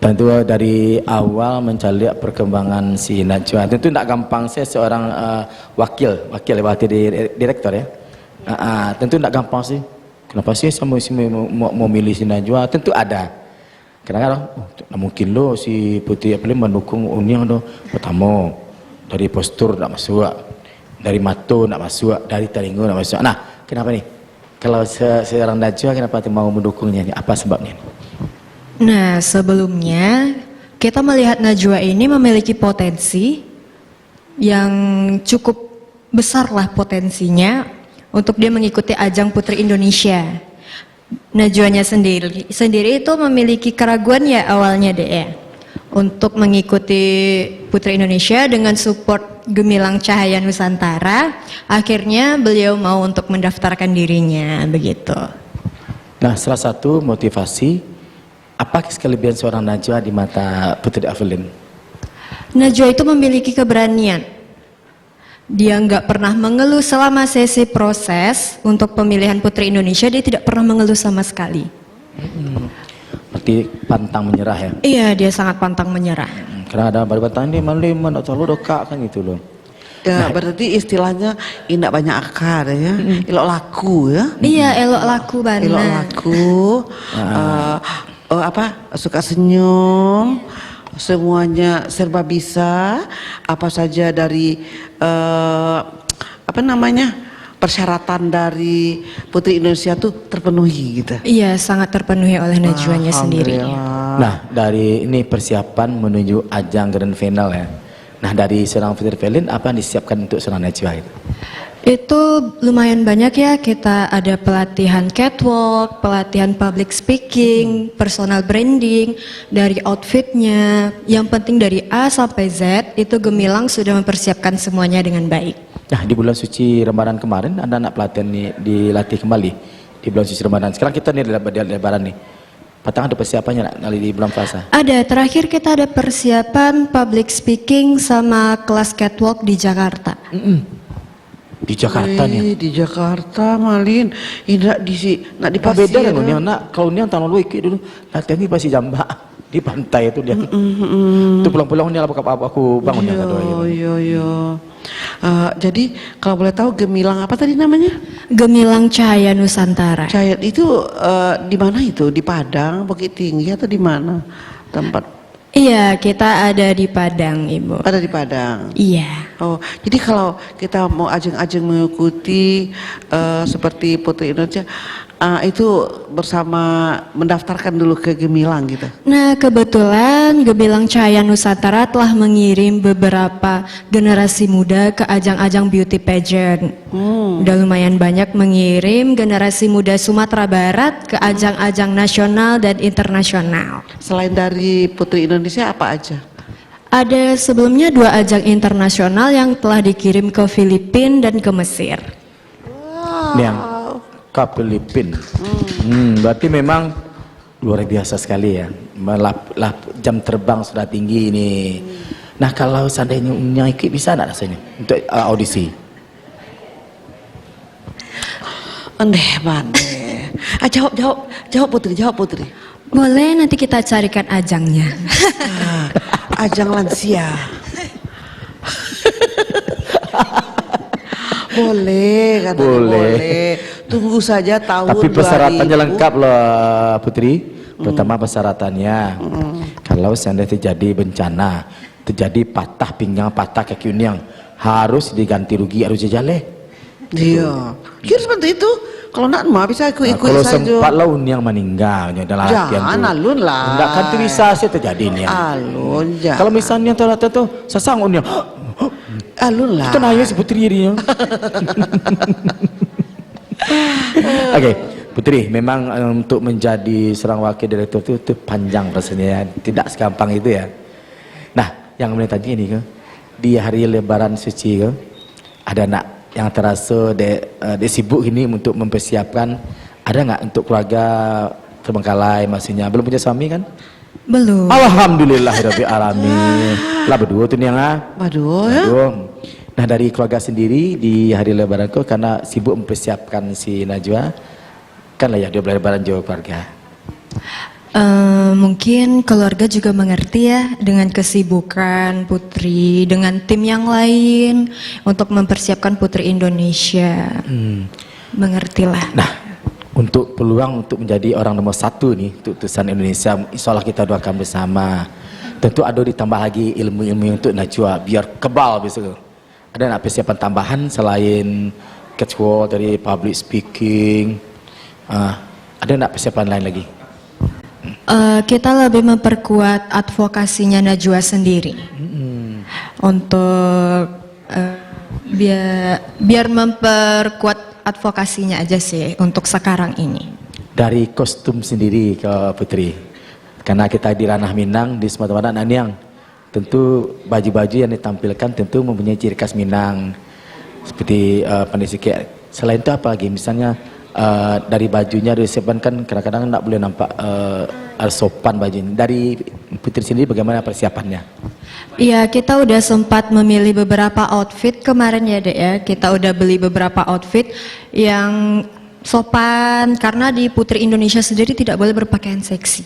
Tentu dari awal mencari perkembangan si Najwa. Tentu tidak gampang saya seorang wakil direktur ya. Tentu tidak gampang sih. Kenapa sih sama mau milih si Najwa? Tentu ada. Kadang-kadang tak mungkin lo si Putri Evelyn mendukung Uniang do. Pertama dari postur tidak masuk, dari mato tidak masuk, dari telinga tidak masuk. Nah, kenapa nih? Kalau seorang Najwa kenapa mau mendukungnya? Apa sebabnya? Nah, sebelumnya kita melihat Najwa ini memiliki potensi yang cukup besar lah potensinya untuk dia mengikuti ajang Putri Indonesia. Najwanya sendiri itu memiliki keraguan ya awalnya deh ya untuk mengikuti Putri Indonesia dengan support Gemilang Cahaya Nusantara. Akhirnya beliau mau untuk mendaftarkan dirinya begitu. Nah, salah satu motivasi apa kelebihan seorang Najwa di mata Putri Evelyn? Najwa itu memiliki keberanian. Dia nggak pernah mengeluh selama sesi proses untuk pemilihan Putri Indonesia. Dia tidak pernah mengeluh sama sekali. Berarti pantang menyerah ya? Iya, dia sangat pantang menyerah. Karena ada baru pantang ini malam atau lu doka kan gitu loh. Ya, berarti istilahnya indak banyak akar ya. Elok laku ya. Iya, elok laku benar. Elok laku. Suka senyum, semuanya serba bisa, apa saja dari persyaratan dari Putri Indonesia tuh terpenuhi gitu. Iya, sangat terpenuhi oleh Najwanya sendiri. Nah, dari ini persiapan menuju ajang grand final ya. Nah, dari seorang Putri Evelyn apa yang disiapkan untuk seorang Najwa itu? Itu lumayan banyak ya, kita ada pelatihan catwalk, pelatihan public speaking, personal branding, dari outfitnya, yang penting dari A sampai Z itu Gemilang sudah mempersiapkan semuanya dengan baik. Nah, di bulan suci Ramadan kemarin ada anak pelatihan nih dilatih kembali di bulan suci Ramadan. Sekarang kita nih di Lebaran nih. Patang ada persiapannya nak di bulan puasa? Ada, terakhir kita ada persiapan public speaking sama kelas catwalk di Jakarta. Di Jakarta nih. Di Jakarta Malin, tidak nak di pasir. Beda kan Uniang nak, kalau Uniang tahun lalu ikut dulu latihan di Pasir Jambak di pantai itu dia. Itu pulang-pulang Uniang aku bangun yang kedua. Iya. Jadi kalau boleh tahu Gemilang apa tadi namanya? Gemilang Cahaya Nusantara. Cahaya itu di mana itu? Di Padang, Bukit Tinggi atau di mana tempat? Iya, kita ada di Padang, Ibu. Ada di Padang. Iya. Oh, jadi kalau kita mau ajeng-ajeng mengikuti seperti Putri Indonesia, itu bersama mendaftarkan dulu ke Gemilang gitu. Nah, kebetulan Gemilang Cahaya Nusantara telah mengirim beberapa generasi muda ke ajang-ajang beauty pageant. Udah lumayan banyak mengirim generasi muda Sumatera Barat ke ajang-ajang nasional dan internasional. Selain dari Putri Indonesia apa aja? Ada sebelumnya 2 ajang internasional yang telah dikirim ke Filipina dan ke Mesir. Yang ke Filipina. Berarti memang luar biasa sekali ya. Jam terbang sudah tinggi ini. Nah kalau seandainya Unyang ikut bisa nggak rasanya untuk audisi? Endeh bandeh. Jawab Putri. Boleh, nanti kita carikan ajangnya. Ajang lansia. Boleh, katanya boleh. Tunggu saja tahun Tapi persyaratannya 2000. lengkap loh Putri. Pertama persyaratannya, kalau seandainya terjadi bencana, terjadi patah pinggang, patah kaki Unyang, harus diganti rugi harus jajale. Iya. Kira seperti itu. Kalau nak mah bisa ikut Kalau saja. sempat lah Unyang meninggal dalam latihan Jangan tuh. alun lah. Enggak kan itu bisa sih terjadi nih. Alun jangan. Kalau misalnya ternyata tuh sesang Unyang, Alun lah. itu nanya si Putri dia. Oke, Putri, memang untuk menjadi seorang wakil direktur itu panjang prosesnya, tidak segampang itu ya. Nah, yang boleh tanya ini di hari Lebaran suci ada nak yang terasa de sibuk ini untuk mempersiapkan, ada nggak untuk keluarga terbengkalai maksudnya belum punya suami kan? Belum. Alhamdulillahirabbil alamin. Lah berdua tuh Niang Waduh ya. Nah dari keluarga sendiri di hari Lebaran karena sibuk mempersiapkan si Najwa, kan lah ya dia Lebaran jauh keluarga. Mungkin keluarga juga mengerti ya dengan kesibukan Putri dengan tim yang lain untuk mempersiapkan Putri Indonesia. Mengertilah. Nah, untuk peluang untuk menjadi orang nomor 1 nih untuk utusan Indonesia, insya Allah kita doakan bersama. Tentu ada ditambah lagi ilmu-ilmu untuk Najwa biar kebal besok. Ada nggak persiapan tambahan selain ketua dari public speaking? Ada nggak persiapan lain lagi? Kita lebih memperkuat advokasinya Najwa sendiri untuk biar memperkuat advokasinya aja sih untuk sekarang ini. Dari kostum sendiri ke Putri, karena kita di ranah Minang di Sumatera Barat, Naniang, tentu baju-baju yang ditampilkan tentu mempunyai ciri khas Minang seperti pandai sikit. Selain itu apa lagi? Misalnya dari bajunya disiapkan kan kadang-kadang tak boleh nampak sopan bajunya. Dari Putri sendiri bagaimana persiapannya? Iya, kita udah sempat memilih beberapa outfit kemarin ya Dek ya. Kita udah beli beberapa outfit yang sopan karena di Putri Indonesia sendiri tidak boleh berpakaian seksi.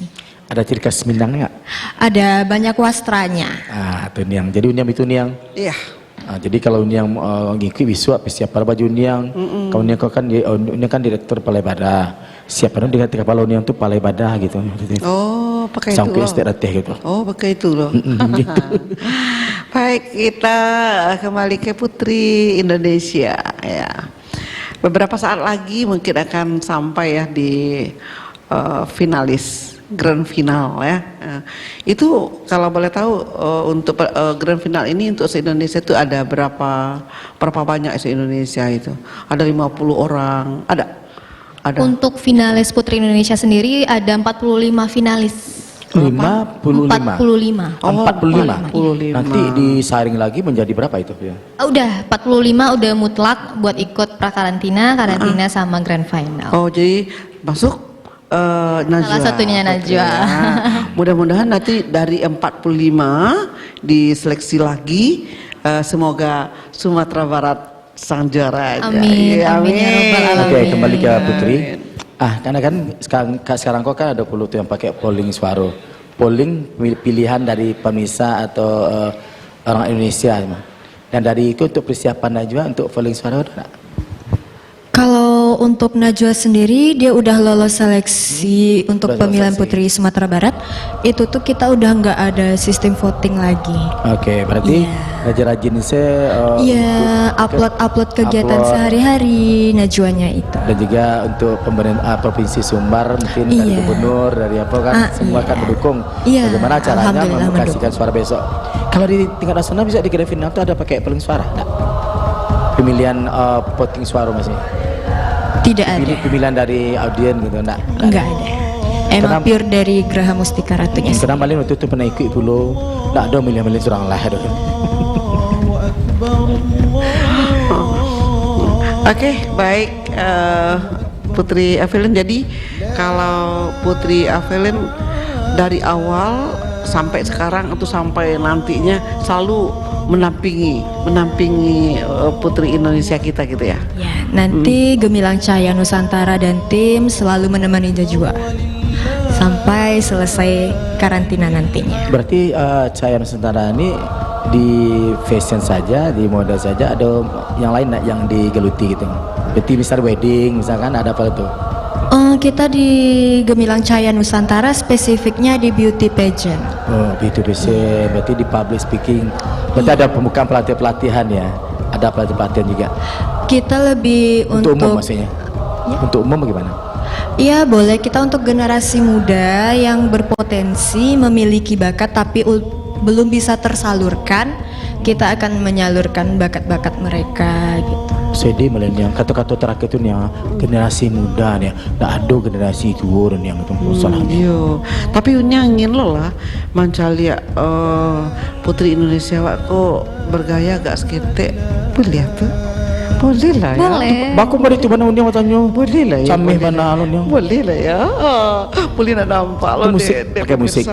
Ada ciri khas Minangnya nggak? Ada banyak wastranya. Itu Niang. Jadi Uniang itu Niang. Iya. Jadi kalau Uniang ngikut bisu persiapan baju Uniang. Kalau Uniang kan Uniang kan direktur Balai Badah. Siapa dia ketika kalau Uniang tuh Balai Badah gitu. Oh, pakai itu sampai loh. istirateh gitu. Oh, pakai itu loh. Baik, kita kembali ke Putri Indonesia ya. Beberapa saat lagi mungkin akan sampai ya di finalis grand final ya. Itu kalau boleh tahu untuk grand final ini untuk se-Indonesia itu ada berapa banyak se-Indonesia itu? Ada 50 orang, ada. Untuk finalis Putri Indonesia sendiri ada 45 finalis. 55. 45. Oh, 45. 45. Nanti disaring lagi menjadi berapa itu ya? Udah 45 udah mutlak buat ikut prakarantina, karantina sama grand final. Oh, jadi masuk Najwa. Salah satunya Najwa. Oke, ya. Mudah-mudahan nanti dari 45 diseleksi lagi, semoga Sumatera Barat sang juara aja. Amin, amin ya Rabbal Alamin. Oke, kembali ke Putri. Karena kan sekarang kok kan ada puluh tuh yang pakai polling suara. Polling pilihan dari pemirsa atau orang Indonesia. Dan dari itu untuk persiapan Najwa untuk polling suara ada nggak? Kalau untuk Najwa sendiri dia udah lolos seleksi untuk Udah pemilihan seleksi. Putri Sumatera Barat. Itu tuh kita udah nggak ada sistem voting lagi. Oke, berarti rajin-rajin saya Iya, upload kegiatan upload. sehari-hari Najwanya itu. dan juga untuk pemerintah Provinsi Sumbar mungkin dari Iya. gubernur dari apa kan semua kan mendukung. Iya, Bagaimana caranya alhamdulillah memukasikan suara besok? Kalau di tingkat nasional bisa di grand final itu ada pakai polling suara enggak? Pemilihan voting suara masih. Tidak ada. Pemilihan dari audien gitu enggak? Enggak ada. Emang Kenapa? pure dari Graha Mustika Ratunya. Karena paling waktu itu pernah ikut dulu, enggak ada milih-milih surang lah itu. Oke, baik Putri Avelin. Jadi kalau Putri Avelin dari awal sampai sekarang atau sampai nantinya selalu menampingi Putri Indonesia kita gitu ya? Ya, nanti Gemilang Cahaya Nusantara dan tim selalu menemani Najwa sampai selesai karantina nantinya. Berarti Cahaya Nusantara ini di fashion saja, di mode saja, ada yang lain nak yang digeluti gitu? Berarti misal wedding, misalkan ada apa itu? Kita di Gemilang Cahaya Nusantara spesifiknya di beauty pageant. Oh, beauty pageant, berarti di public speaking. Berarti ada pembukaan pelatihan ya? Ada pelatihan juga? Kita lebih Untuk umum maksudnya? Ya. Untuk umum bagaimana? Iya boleh, kita untuk generasi muda yang berpotensi memiliki bakat tapi belum bisa tersalurkan, kita akan menyalurkan bakat-bakat mereka gitu. CD milenial, kata-kata terakhir itu yang generasi muda nih, nggak ada generasi tua dan yang itu salahnya. Iya, tapi ingin lo lah mencari Putri Indonesia kok bergaya agak skete, boleh apa? Boleh lah ya. Boleh. Baku mari tu mana unyang tanya. Boleh lah ya. Camih boleh mana lah. alun yang. Boleh lah ya. Boleh nak nampak lo Pakai musik.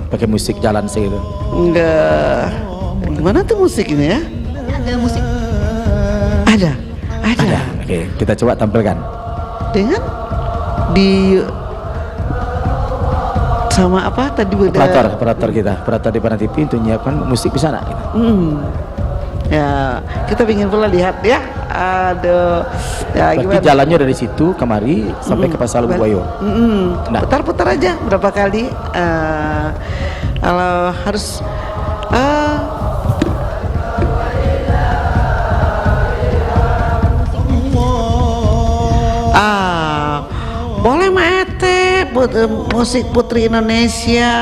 Pakai musik jalan sih itu. Enggak. Gimana tuh musik ini ya? Ada musik. Ada. Oke, kita coba tampilkan. Dengan di sama apa tadi udah Operator di Pana TV untuk menyiapkan musik di sana. Gitu. Ya, kita ingin pula lihat ya. Aduh. Ya Berarti gimana? jalannya dari situ kemari sampai ke Pasar Buayo. Nah. Putar-putar aja berapa kali. Kalau harus boleh Maete musik Putri Indonesia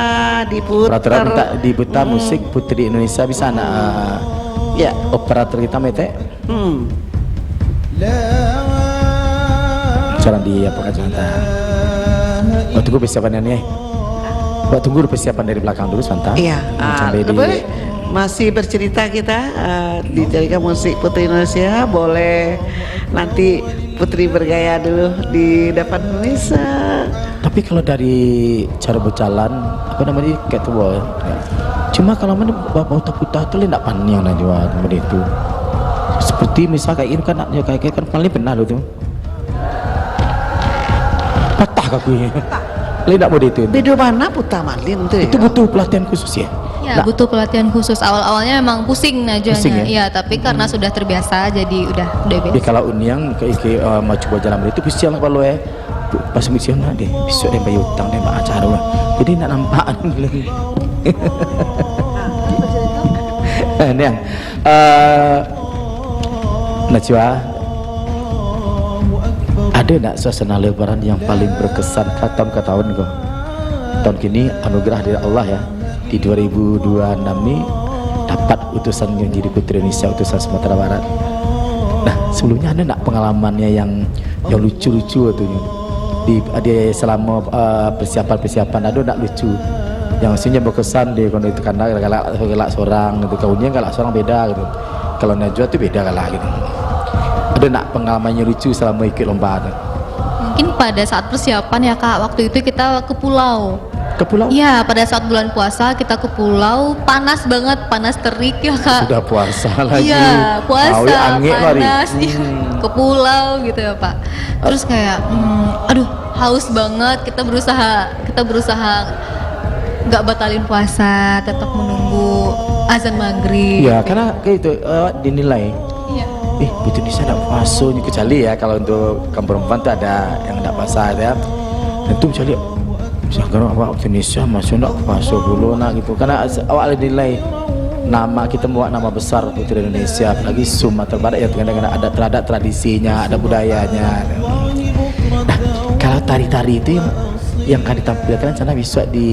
diputar. Operator minta diputar musik Putri Indonesia bisa nak. Ya, operator kita mete. Jalan di apa kacamata. Tunggu persiapan ini. Tunggu persiapan dari belakang dulu sebentar. Iya. Boleh. Masih bercerita kita dijadikan musik Putri Indonesia, boleh nanti Putri bergaya dulu di depan Indonesia. Tapi kalau dari cara berjalan apa namanya kayak tua ya. Cuma kalau mana bawa putar tu tidak panjang nak jual tempat itu. Seperti misal kayak ini kan ya kayak kan paling pernah lo tu. Patah kakunya. Lain tak boleh itu. Video mana putar malin tu? Itu butuh pelatihan khusus ya. Ya, butuh pelatihan khusus. Awal-awalnya memang pusing Najwanya. Pusing ya? Iya, tapi karena sudah terbiasa jadi udah Jadi biasa. kalau Unyang mau coba jalan itu bisa lah kalau pas misian deh besok dia bayar hutang dia acara lah. Jadi nak nampak ini yang Najwa, ada nak suasana lebaran yang paling berkesan tahun ke tahun kau? Tahun kini anugerah dari Allah ya, di 2026 ini dapat utusan yang jadi Putri Indonesia, utusan Sumatera Barat. Nah sebelumnya ada nak pengalamannya yang lucu-lucu tuh di selama persiapan ada nak lucu yang maksudnya berkesan deh kalau itu karena galak seorang gitu, kaunya galak seorang beda gitu, kalau Najwa tuh beda galak gitu. Ada nak pengalamannya lucu selama ikut lomba tuh? Mungkin pada saat persiapan ya Kak, waktu itu kita ke pulau. Ke pulau? Iya, pada saat bulan puasa kita ke pulau, panas banget, panas terik ya Kak. Sudah puasa lagi. Iya, puasa, Awi, angin lari. panas, iya, ke pulau gitu ya Pak. Terus kayak, aduh haus banget, kita berusaha nggak batalin puasa, tetap menunggu azan maghrib. Iya, karena kayak itu dinilai. Iya. Itu bisa nak puasa ni kecuali ya kalau untuk kaum perempuan tu ada yang tak puasa ya. Dan tu kecuali misalkan awak Indonesia masuk nak puasa dulu nak gitu. Karena awak ada nilai nama kita buat nama besar Putri Indonesia, apalagi Sumatera Barat ya, kadang-kadang ada tradisinya, ada budayanya. Nah, kalau tari-tari itu yang akan ditampilkan sana besok di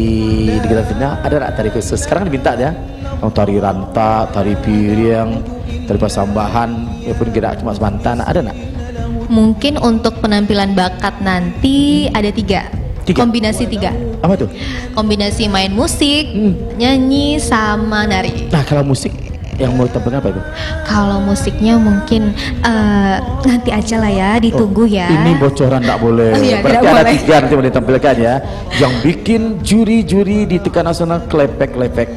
Geratina ada tak tari khusus? Sekarang diminta ya, yang tari rantak, tari piring, tari pasambahan, ya pun gerak cuma sebantan, ada nak? Mungkin untuk penampilan bakat nanti ada tiga. Kombinasi tiga. Apa tuh? Kombinasi main musik, nyanyi, sama nari. Nah kalau musik Yang mau tampilkan apa itu? Kalau musiknya mungkin nanti aja lah ya, ditunggu ya. Ini bocoran tidak boleh. Oh iya, Berarti tidak ada boleh. 3 nanti mau ditampilkan ya. Yang bikin juri-juri di Tekan Nasional klepek-klepek.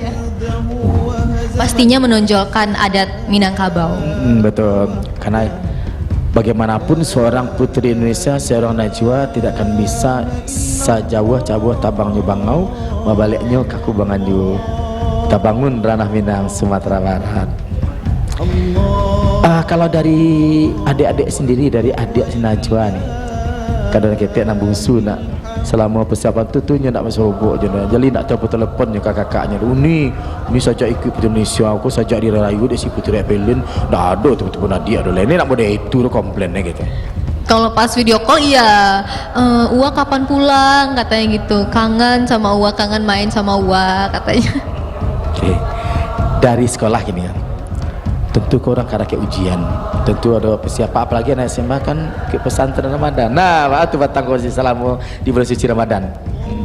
Pastinya menonjolkan adat Minangkabau. Betul. Karena bagaimanapun seorang putri Indonesia, seorang Najwa tidak akan bisa sajawah cabuh tabang nyubangau, mabaliknya kaku banganju. Kita bangun ranah Minang Sumatera Barat. Kalau dari adik-adik sendiri, dari adik si Najwa nih, kadang kita nak bungsu nak selama persiapan tu nya nak masuk robok je nak. Jadi nak telefon teleponnya kakak-kakaknya. Ini saja ikut Puteri Indonesia, aku saja di rayu di si Puteri Apelin. Dah ada teman-teman adik ada. Ini nak boleh itu komplainnya gitu. Kalau pas video call iya, Uwa kapan pulang katanya gitu, kangen sama Uwa, kangen main sama Uwa katanya. Oke. Dari sekolah gini ya. Tentu korang kada ke ujian, tentu ada persiapan, apalagi anak SMA kan ke pesantren Ramadan. Nah, waktu batang kursi salamu di bulan suci Ramadan.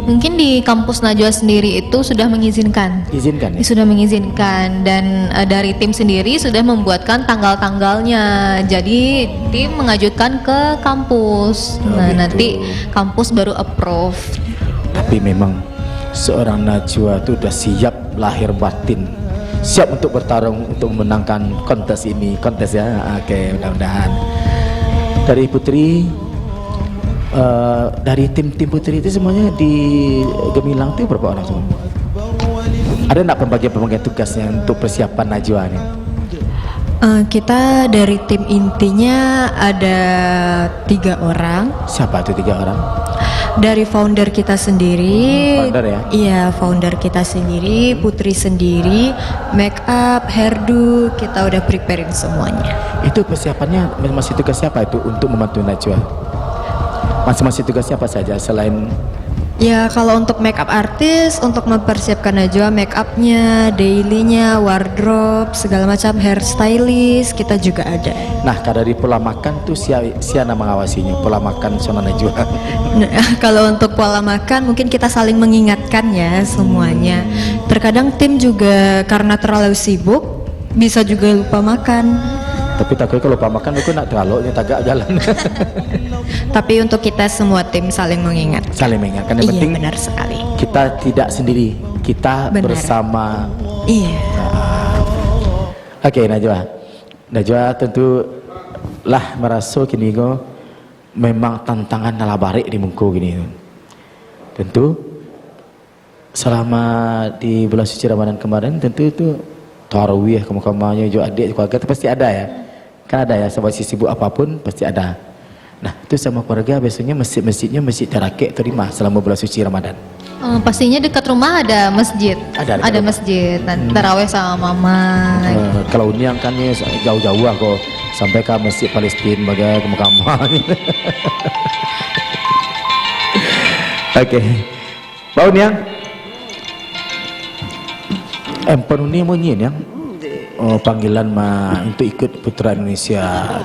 Mungkin di kampus Najwa sendiri itu sudah mengizinkan. Izinkan ya? Sudah mengizinkan, dan dari tim sendiri sudah membuatkan tanggal-tanggalnya. Jadi tim mengajukan ke kampus. Oh, Nah, gitu. nanti kampus baru approve. Tapi memang seorang Najwa itu udah siap lahir batin, siap untuk bertarung untuk memenangkan kontes ini, kontes ya. Oke, mudah-mudahan. Dari Putri, dari tim Putri itu semuanya di Gemilang itu berapa orang semua? Ada enggak pembagian tugasnya untuk persiapan Najwa ini? Kita dari tim intinya ada 3 orang. Siapa itu 3 orang? Dari founder kita sendiri, Founder ya? Iya, founder kita sendiri, Putri sendiri, make up, hairdo, kita udah preparein semuanya. Itu persiapannya masih tugas siapa itu untuk membantu Najwa? Masing-masing tugasnya apa saja selain Ya, kalau untuk make up artis, untuk mempersiapkan Najwa, make upnya, dailynya, wardrobe, segala macam, hairstylist, kita juga ada. Nah, dari pola makan tuh siapa mengawasinya? Pola makan Sona Najwa. Nah, kalau untuk pola makan mungkin kita saling mengingatkan ya semuanya. Terkadang tim juga karena terlalu sibuk bisa juga lupa makan. Tapi takutnya kalau lupa makan aku nak terlalu tagak jalan. Tapi untuk kita semua tim saling mengingat. Saling mengingatkan, yang Iya, penting benar sekali. kita tidak sendiri, kita Benar. bersama. Iya. Oke, Najwa tentu lah merasa kini go memang tantangan nala barik di muka gini. Tentu selama di bulan suci Ramadan kemarin tentu itu tarawih kamu-kamunya juga adik keluarga itu pasti ada ya. Kan ada ya, sebab sibuk apapun pasti ada. Nah, itu sama keluarga biasanya masjid-masjidnya masjid terakik terima selama bulan suci Ramadan. Pastinya dekat rumah ada masjid. Ada dekat Ada rumah. masjid. Nanti taraweh sama mama. Kalau uniang kan ya jauh-jauh kok sampai ke masjid Palestina bagai kamu-kamu. Oke. Bau Niang. Empon ini mau nyin yang panggilan mah untuk ikut Putra Indonesia.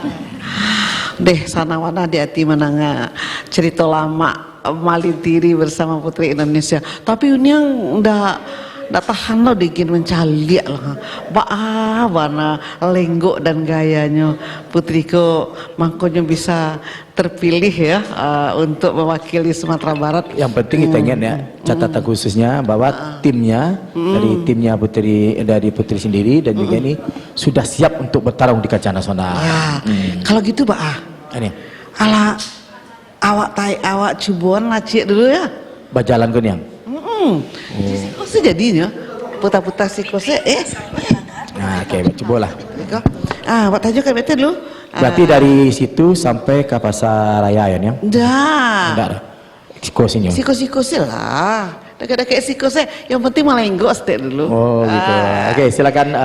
Deh sanawana di hati menanga cerita lama Malintiri bersama Putri Indonesia. Tapi ini yang ndak tahan lo dikin mencaliak lah. Bana lenggok dan gayanya Putriko makanya bisa terpilih ya untuk mewakili Sumatera Barat. Yang penting kita ingat ya, catatan khususnya bahwa timnya dari Putri sendiri dan juga ini sudah siap untuk bertarung di kancah nasional. Ya, kalau gitu Ini ala awak cubuan lacik dulu ya. berjalan ke Niang. Sikosnya jadinya putar-putar sikosnya Nah, oke, coba lah. Wak tajuk kan bete dulu. Berarti dari situ sampai ke pasar raya ya Niang? Dah. Enggak ada. Sikosnya. Sikosnya lah. Dekat-dekat sikosnya, yang penting malah enggak stay dulu. Oh gitu. Oke, silakan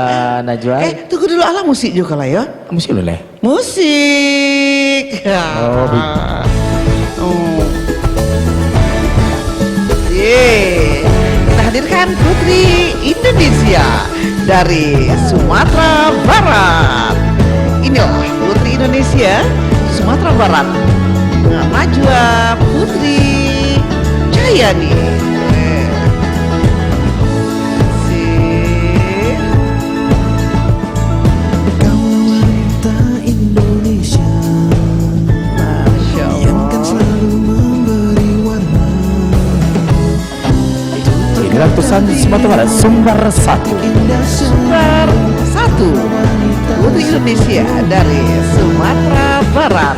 Najwa. Tunggu dulu ala musik juga lah ya. Musik boleh. Musik. Oh, Kita hadirkan Putri Indonesia dari Sumatera Barat. Inilah Putri Indonesia Sumatera Barat. Najwa Putri Jayani. Inilah pesan Sumatera Barat, Sumber 1. Sumber 1 Putri Indonesia dari Sumatera Barat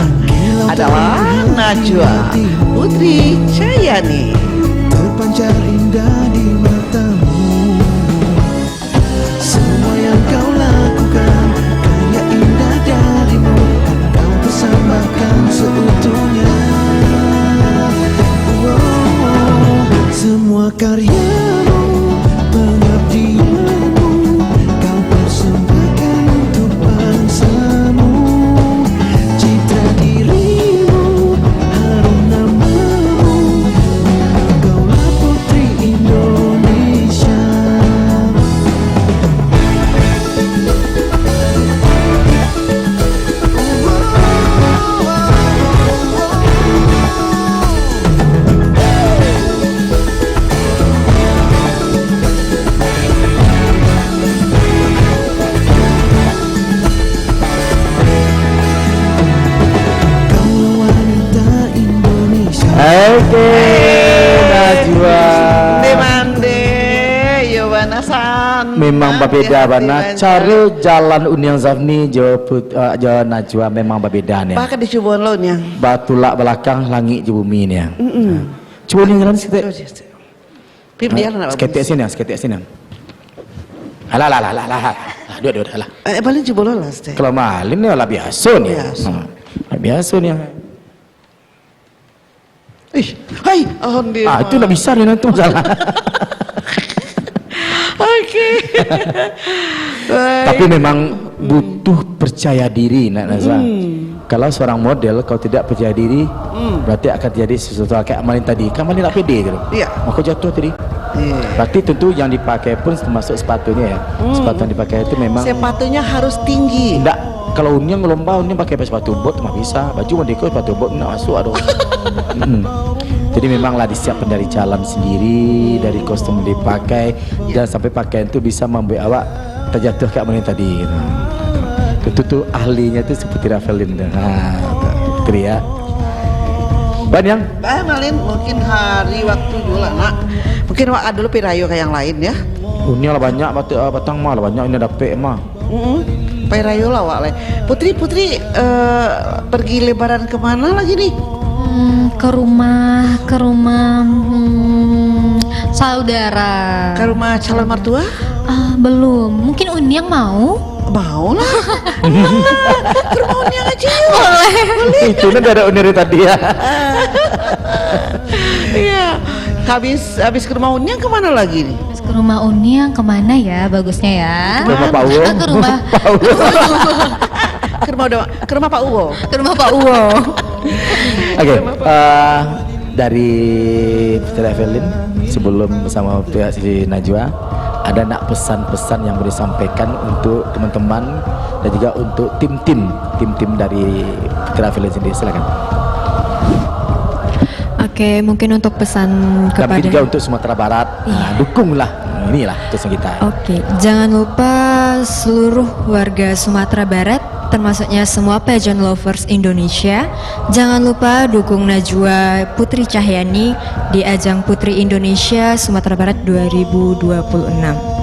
adalah Najwa Putri Cahyani. Terpancar indah di matamu, semua yang kau lakukan kayak indah darimu, kau persembahkan seutuhnya. Semua karyamu, pengabdianmu, kau persembahkan untuk bangsamu. Citra dirimu, harum namamu, kaulah putri Indonesia. Oke, Najwa. Demande, Yobanasan. Memang berbeda bana cara jalan Uniang Zafni jo Najwa memang berbeda nih. Bahkan dicoba lo nih. Batulak belakang langit je bumi nih. Coba ni jalan sikit. Pip dia nak. Seketik sini. Alah. Dua lah. Paling coba lo lah. Kalau malin ni lah biasa ni. Biasa ni. Hai, alhamdulillah. Itu nak bisa ni nanti masalah. Oke. Tapi memang butuh percaya diri nak Nazwa. Kalau seorang model kau tidak percaya diri, berarti akan terjadi sesuatu kayak Amalin tadi. Kan Amalin tak pede tu. Iya. Maka jatuh tadi. Berarti tentu yang dipakai pun termasuk sepatunya ya. Sepatu yang dipakai itu memang Sepatunya harus tinggi. tidak. Kalau Uniang lomba Uniang pakai sepatu bot mah bisa. Baju Merdeka sepatu bot nak masuk aduh. Jadi memanglah disiapkan dari jalan sendiri, dari kostum yang dipakai, dan sampai pakaian itu bisa membuat awak terjatuh kayak Amalin tadi. Tentu tuh ahlinya itu seperti Rafaelin. Itu ya. Ban yang Malin mungkin hari waktu dulu lah nak. Mungkin wak dulu pirayo kayak yang lain ya. Uniang lah banyak batang mah lah banyak ini dapet mah. Pirayo lah wak. Putri pergi lebaran kemana lagi nih? Ke rumah saudara. Ke rumah calon mertua? Belum. Mungkin Uniang mau? Mau lah. Ke rumah Uniang aja yuk. Boleh. Itu nanti ada Uniang tadi ya. Iya. Habis ke rumah Uniang kemana lagi nih? Terus ke rumah Uniang kemana ya? Bagusnya ya. Ke rumah Pak Uwo. Ke rumah Ke rumah Pak Uwo. ke rumah Pak Uwo. Oke, dari Putri Evelyn sebelum bersama pihak si Najwa, ada nak pesan-pesan yang boleh disampaikan untuk teman-teman dan juga untuk tim-tim dari Putri Evelyn sendiri, silakan. Oke, mungkin untuk pesan Tapi kepada juga untuk Sumatera Barat, dukunglah, inilah pesan kita. Oke, jangan lupa seluruh warga Sumatera Barat, termasuknya semua pageant lovers Indonesia, jangan lupa dukung Najwa Putri Cahyani di ajang Putri Indonesia Sumatera Barat 2026.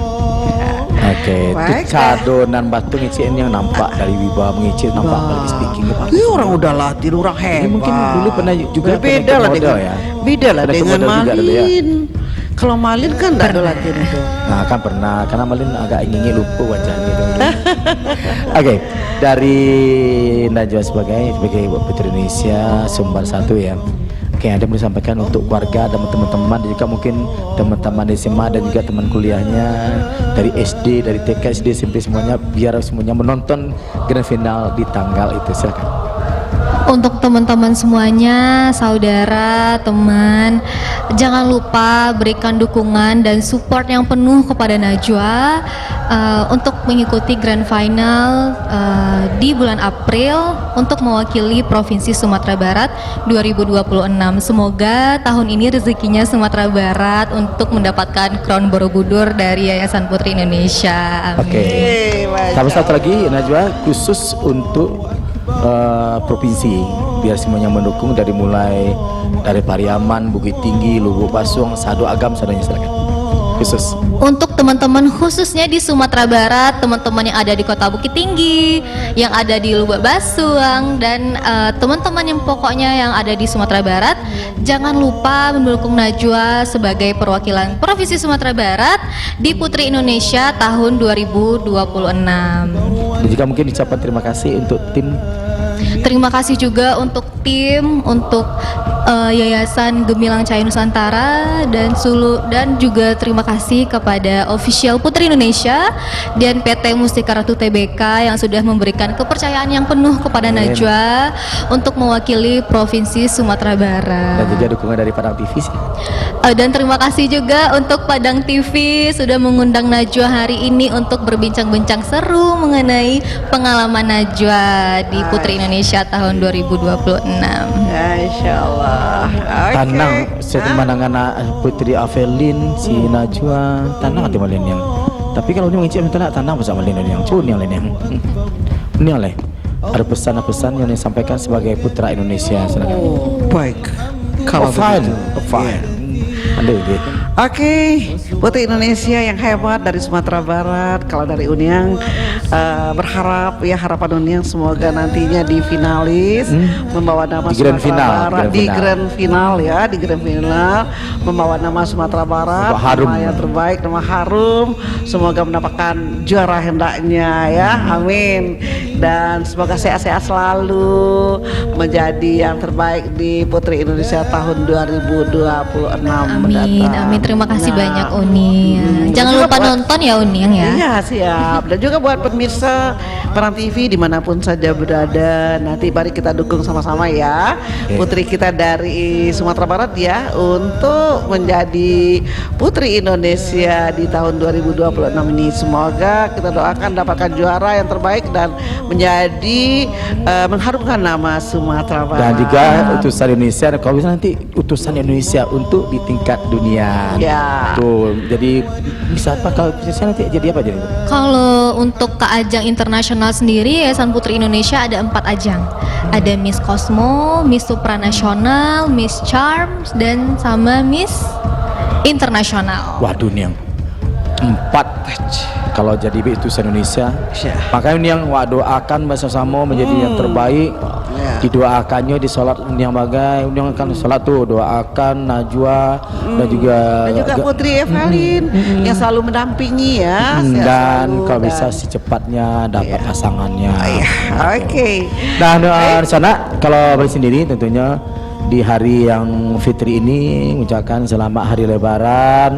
Oke, itu Baik, kado nan batu ngicin yang nampak dari Wibawa mengicil nampak lebih speaking apa? Iya orang udah latih, orang hebat. Ini mungkin dulu pernah juga beda pernah lah ikut dengan model ya? Beda lah Pernah ikut dengan model juga dulu ya? Malin. Kalau Malin kan enggak ada latihan itu. Nah kan pernah, karena Malin agak ingin lupa wajahnya itu. Oke, dari Najwa sebagai Putri Indonesia Sumber 1 ya. Oke, ada yang boleh sampaikan untuk keluarga dan teman-teman dan juga mungkin teman-teman di SMA dan juga teman kuliahnya dari SD, dari TK, SD, SMP semuanya biar semuanya menonton grand final di tanggal itu, silakan. Untuk teman-teman semuanya, saudara, teman, jangan lupa berikan dukungan dan support yang penuh kepada Najwa untuk mengikuti Grand Final di bulan April untuk mewakili Provinsi Sumatera Barat 2026. Semoga tahun ini rezekinya Sumatera Barat untuk mendapatkan Crown Borobudur dari Yayasan Putri Indonesia. Amin. Oke. Sama satu lagi Najwa khusus untuk provinsi biar semuanya mendukung dari mulai dari Pariaman, Bukit Tinggi, Lubuk Pasung, Sado Agam, sadanya silakan. khusus. Untuk teman-teman khususnya di Sumatera Barat, teman-teman yang ada di Kota Bukit Tinggi, yang ada di Lubuk Basuang, dan teman-teman yang pokoknya yang ada di Sumatera Barat, jangan lupa mendukung Najwa sebagai perwakilan Provinsi Sumatera Barat di Putri Indonesia tahun 2026. Dan juga mungkin ucapan terima kasih untuk tim. Terima kasih juga untuk tim, untuk Yayasan Gemilang Cahaya Nusantara dan juga terima kasih kepada official Putri Indonesia dan PT Mustika Ratu TBK yang sudah memberikan kepercayaan yang penuh kepada Najwa untuk mewakili Provinsi Sumatera Barat. Dan juga dukungan dari Padang TV sih. Dan terima kasih juga untuk Padang TV sudah mengundang Najwa hari ini untuk berbincang-bincang seru mengenai pengalaman Najwa di Putri Indonesia tahun 2026. Insya Allah. Tanang setemanangan Putri Avelin si Najwa tanang ati malin yang. Tapi kalau dia mengicip minta tanang pasal malin yang cun yang lain yang. Ini oleh ada pesan-pesan yang disampaikan sebagai putra Indonesia. Silakan. Baik. Kalau fine, begitu. fine. Anda gitu. Oke, Putri Indonesia yang hebat dari Sumatera Barat. Kalau dari Uniang berharap ya, harapan Uniang semoga nantinya di finalis membawa nama Di grand Sumatera final, Barat grand di final. grand final ya, di grand final membawa nama Sumatera Barat, Nama harum. nama yang terbaik, nama harum. Semoga mendapatkan juara hendaknya ya, amin. Dan semoga sehat-sehat selalu, menjadi yang terbaik di Putri Indonesia tahun 2026 Amin, mendatang. amin. Terima kasih Nah, banyak Uniang. Jangan juga lupa buat- nonton ya Uniang ya. Iya siap. Dan juga buat pemirsa Padang TV dimanapun saja berada, nanti mari kita dukung sama-sama ya putri kita dari Sumatera Barat ya, untuk menjadi Putri Indonesia di tahun 2026 ini. Semoga kita doakan dapatkan juara yang terbaik dan menjadi mengharumkan nama Sumatera Barat. Dan juga utusan Indonesia, kalau bisa nanti utusan Indonesia untuk di tingkat dunia. Ya. Tuh, jadi bisa apa kalau bisa nanti jadi apa jadi? Kalau untuk ke ajang internasional sendiri, Yayasan Putri Indonesia ada 4 ajang. Ada Miss Cosmo, Miss Supranasional, Miss Charms, dan sama Miss Internasional. Waduh nih yang 4 kalau jadi utusan Indonesia. Makanya ini yang doakan bersama-sama menjadi yang terbaik. Didoakannya di sholat yang bagai, yang akan sholat tuh doakan Najwa dan juga Putri Evelyn yang selalu mendampingi ya. Sehat dan selalu, kalau bisa dan- secepatnya dapat pasangannya. Oke. Dan di sana kalau balik sendiri tentunya di hari yang fitri ini mengucapkan selamat hari Lebaran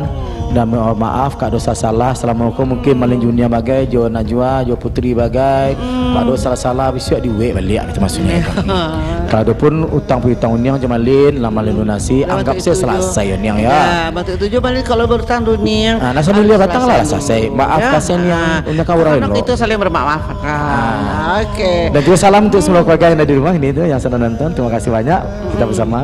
dan mohon maaf kak dosa salah. Assalamualaikum mungkin malin dunia bagai jo Najwa jo Putri bagai kak dosa salah besok diwe balik itu maksudnya. Kalau ada pun utang piutang uniang je malin lah malin lunasi anggap saya selesai uniang ya. Batu tujuh balik kalau berutang dunia. Nah, nasa mulia batang lah selesai. Maaf kasihan yang punya kau orang anak lo. itu saling bermaafkan. Oke. Dan juga salam untuk semua keluarga yang ada di rumah ini tuh yang sedang nonton. Terima kasih banyak. Kita bersama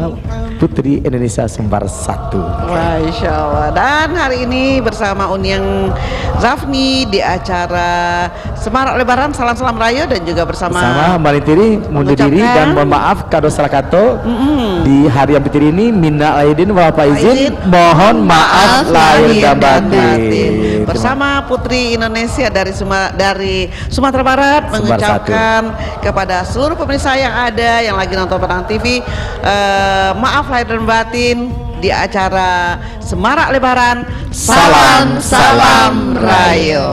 Putri Indonesia Sumbar 1. Masya Allah. Dan hari ini bersama Uniang Zafni di acara Semarak Lebaran Salam-Salam Rayo, dan juga bersama Mbak Tiri mundur diri mengucapkan- dan mohon maaf kado salah kato di hari yang fitri ini. Minna aidin wa faizin, mohon maaf lahir dan batin. Bersama Putri Indonesia dari Sumatera Barat Sumbar mengucapkan kepada seluruh pemirsa yang ada yang lagi nonton Padang TV, maaf lahir dan batin di acara Semarak Lebaran. Salam, Salam Rayo.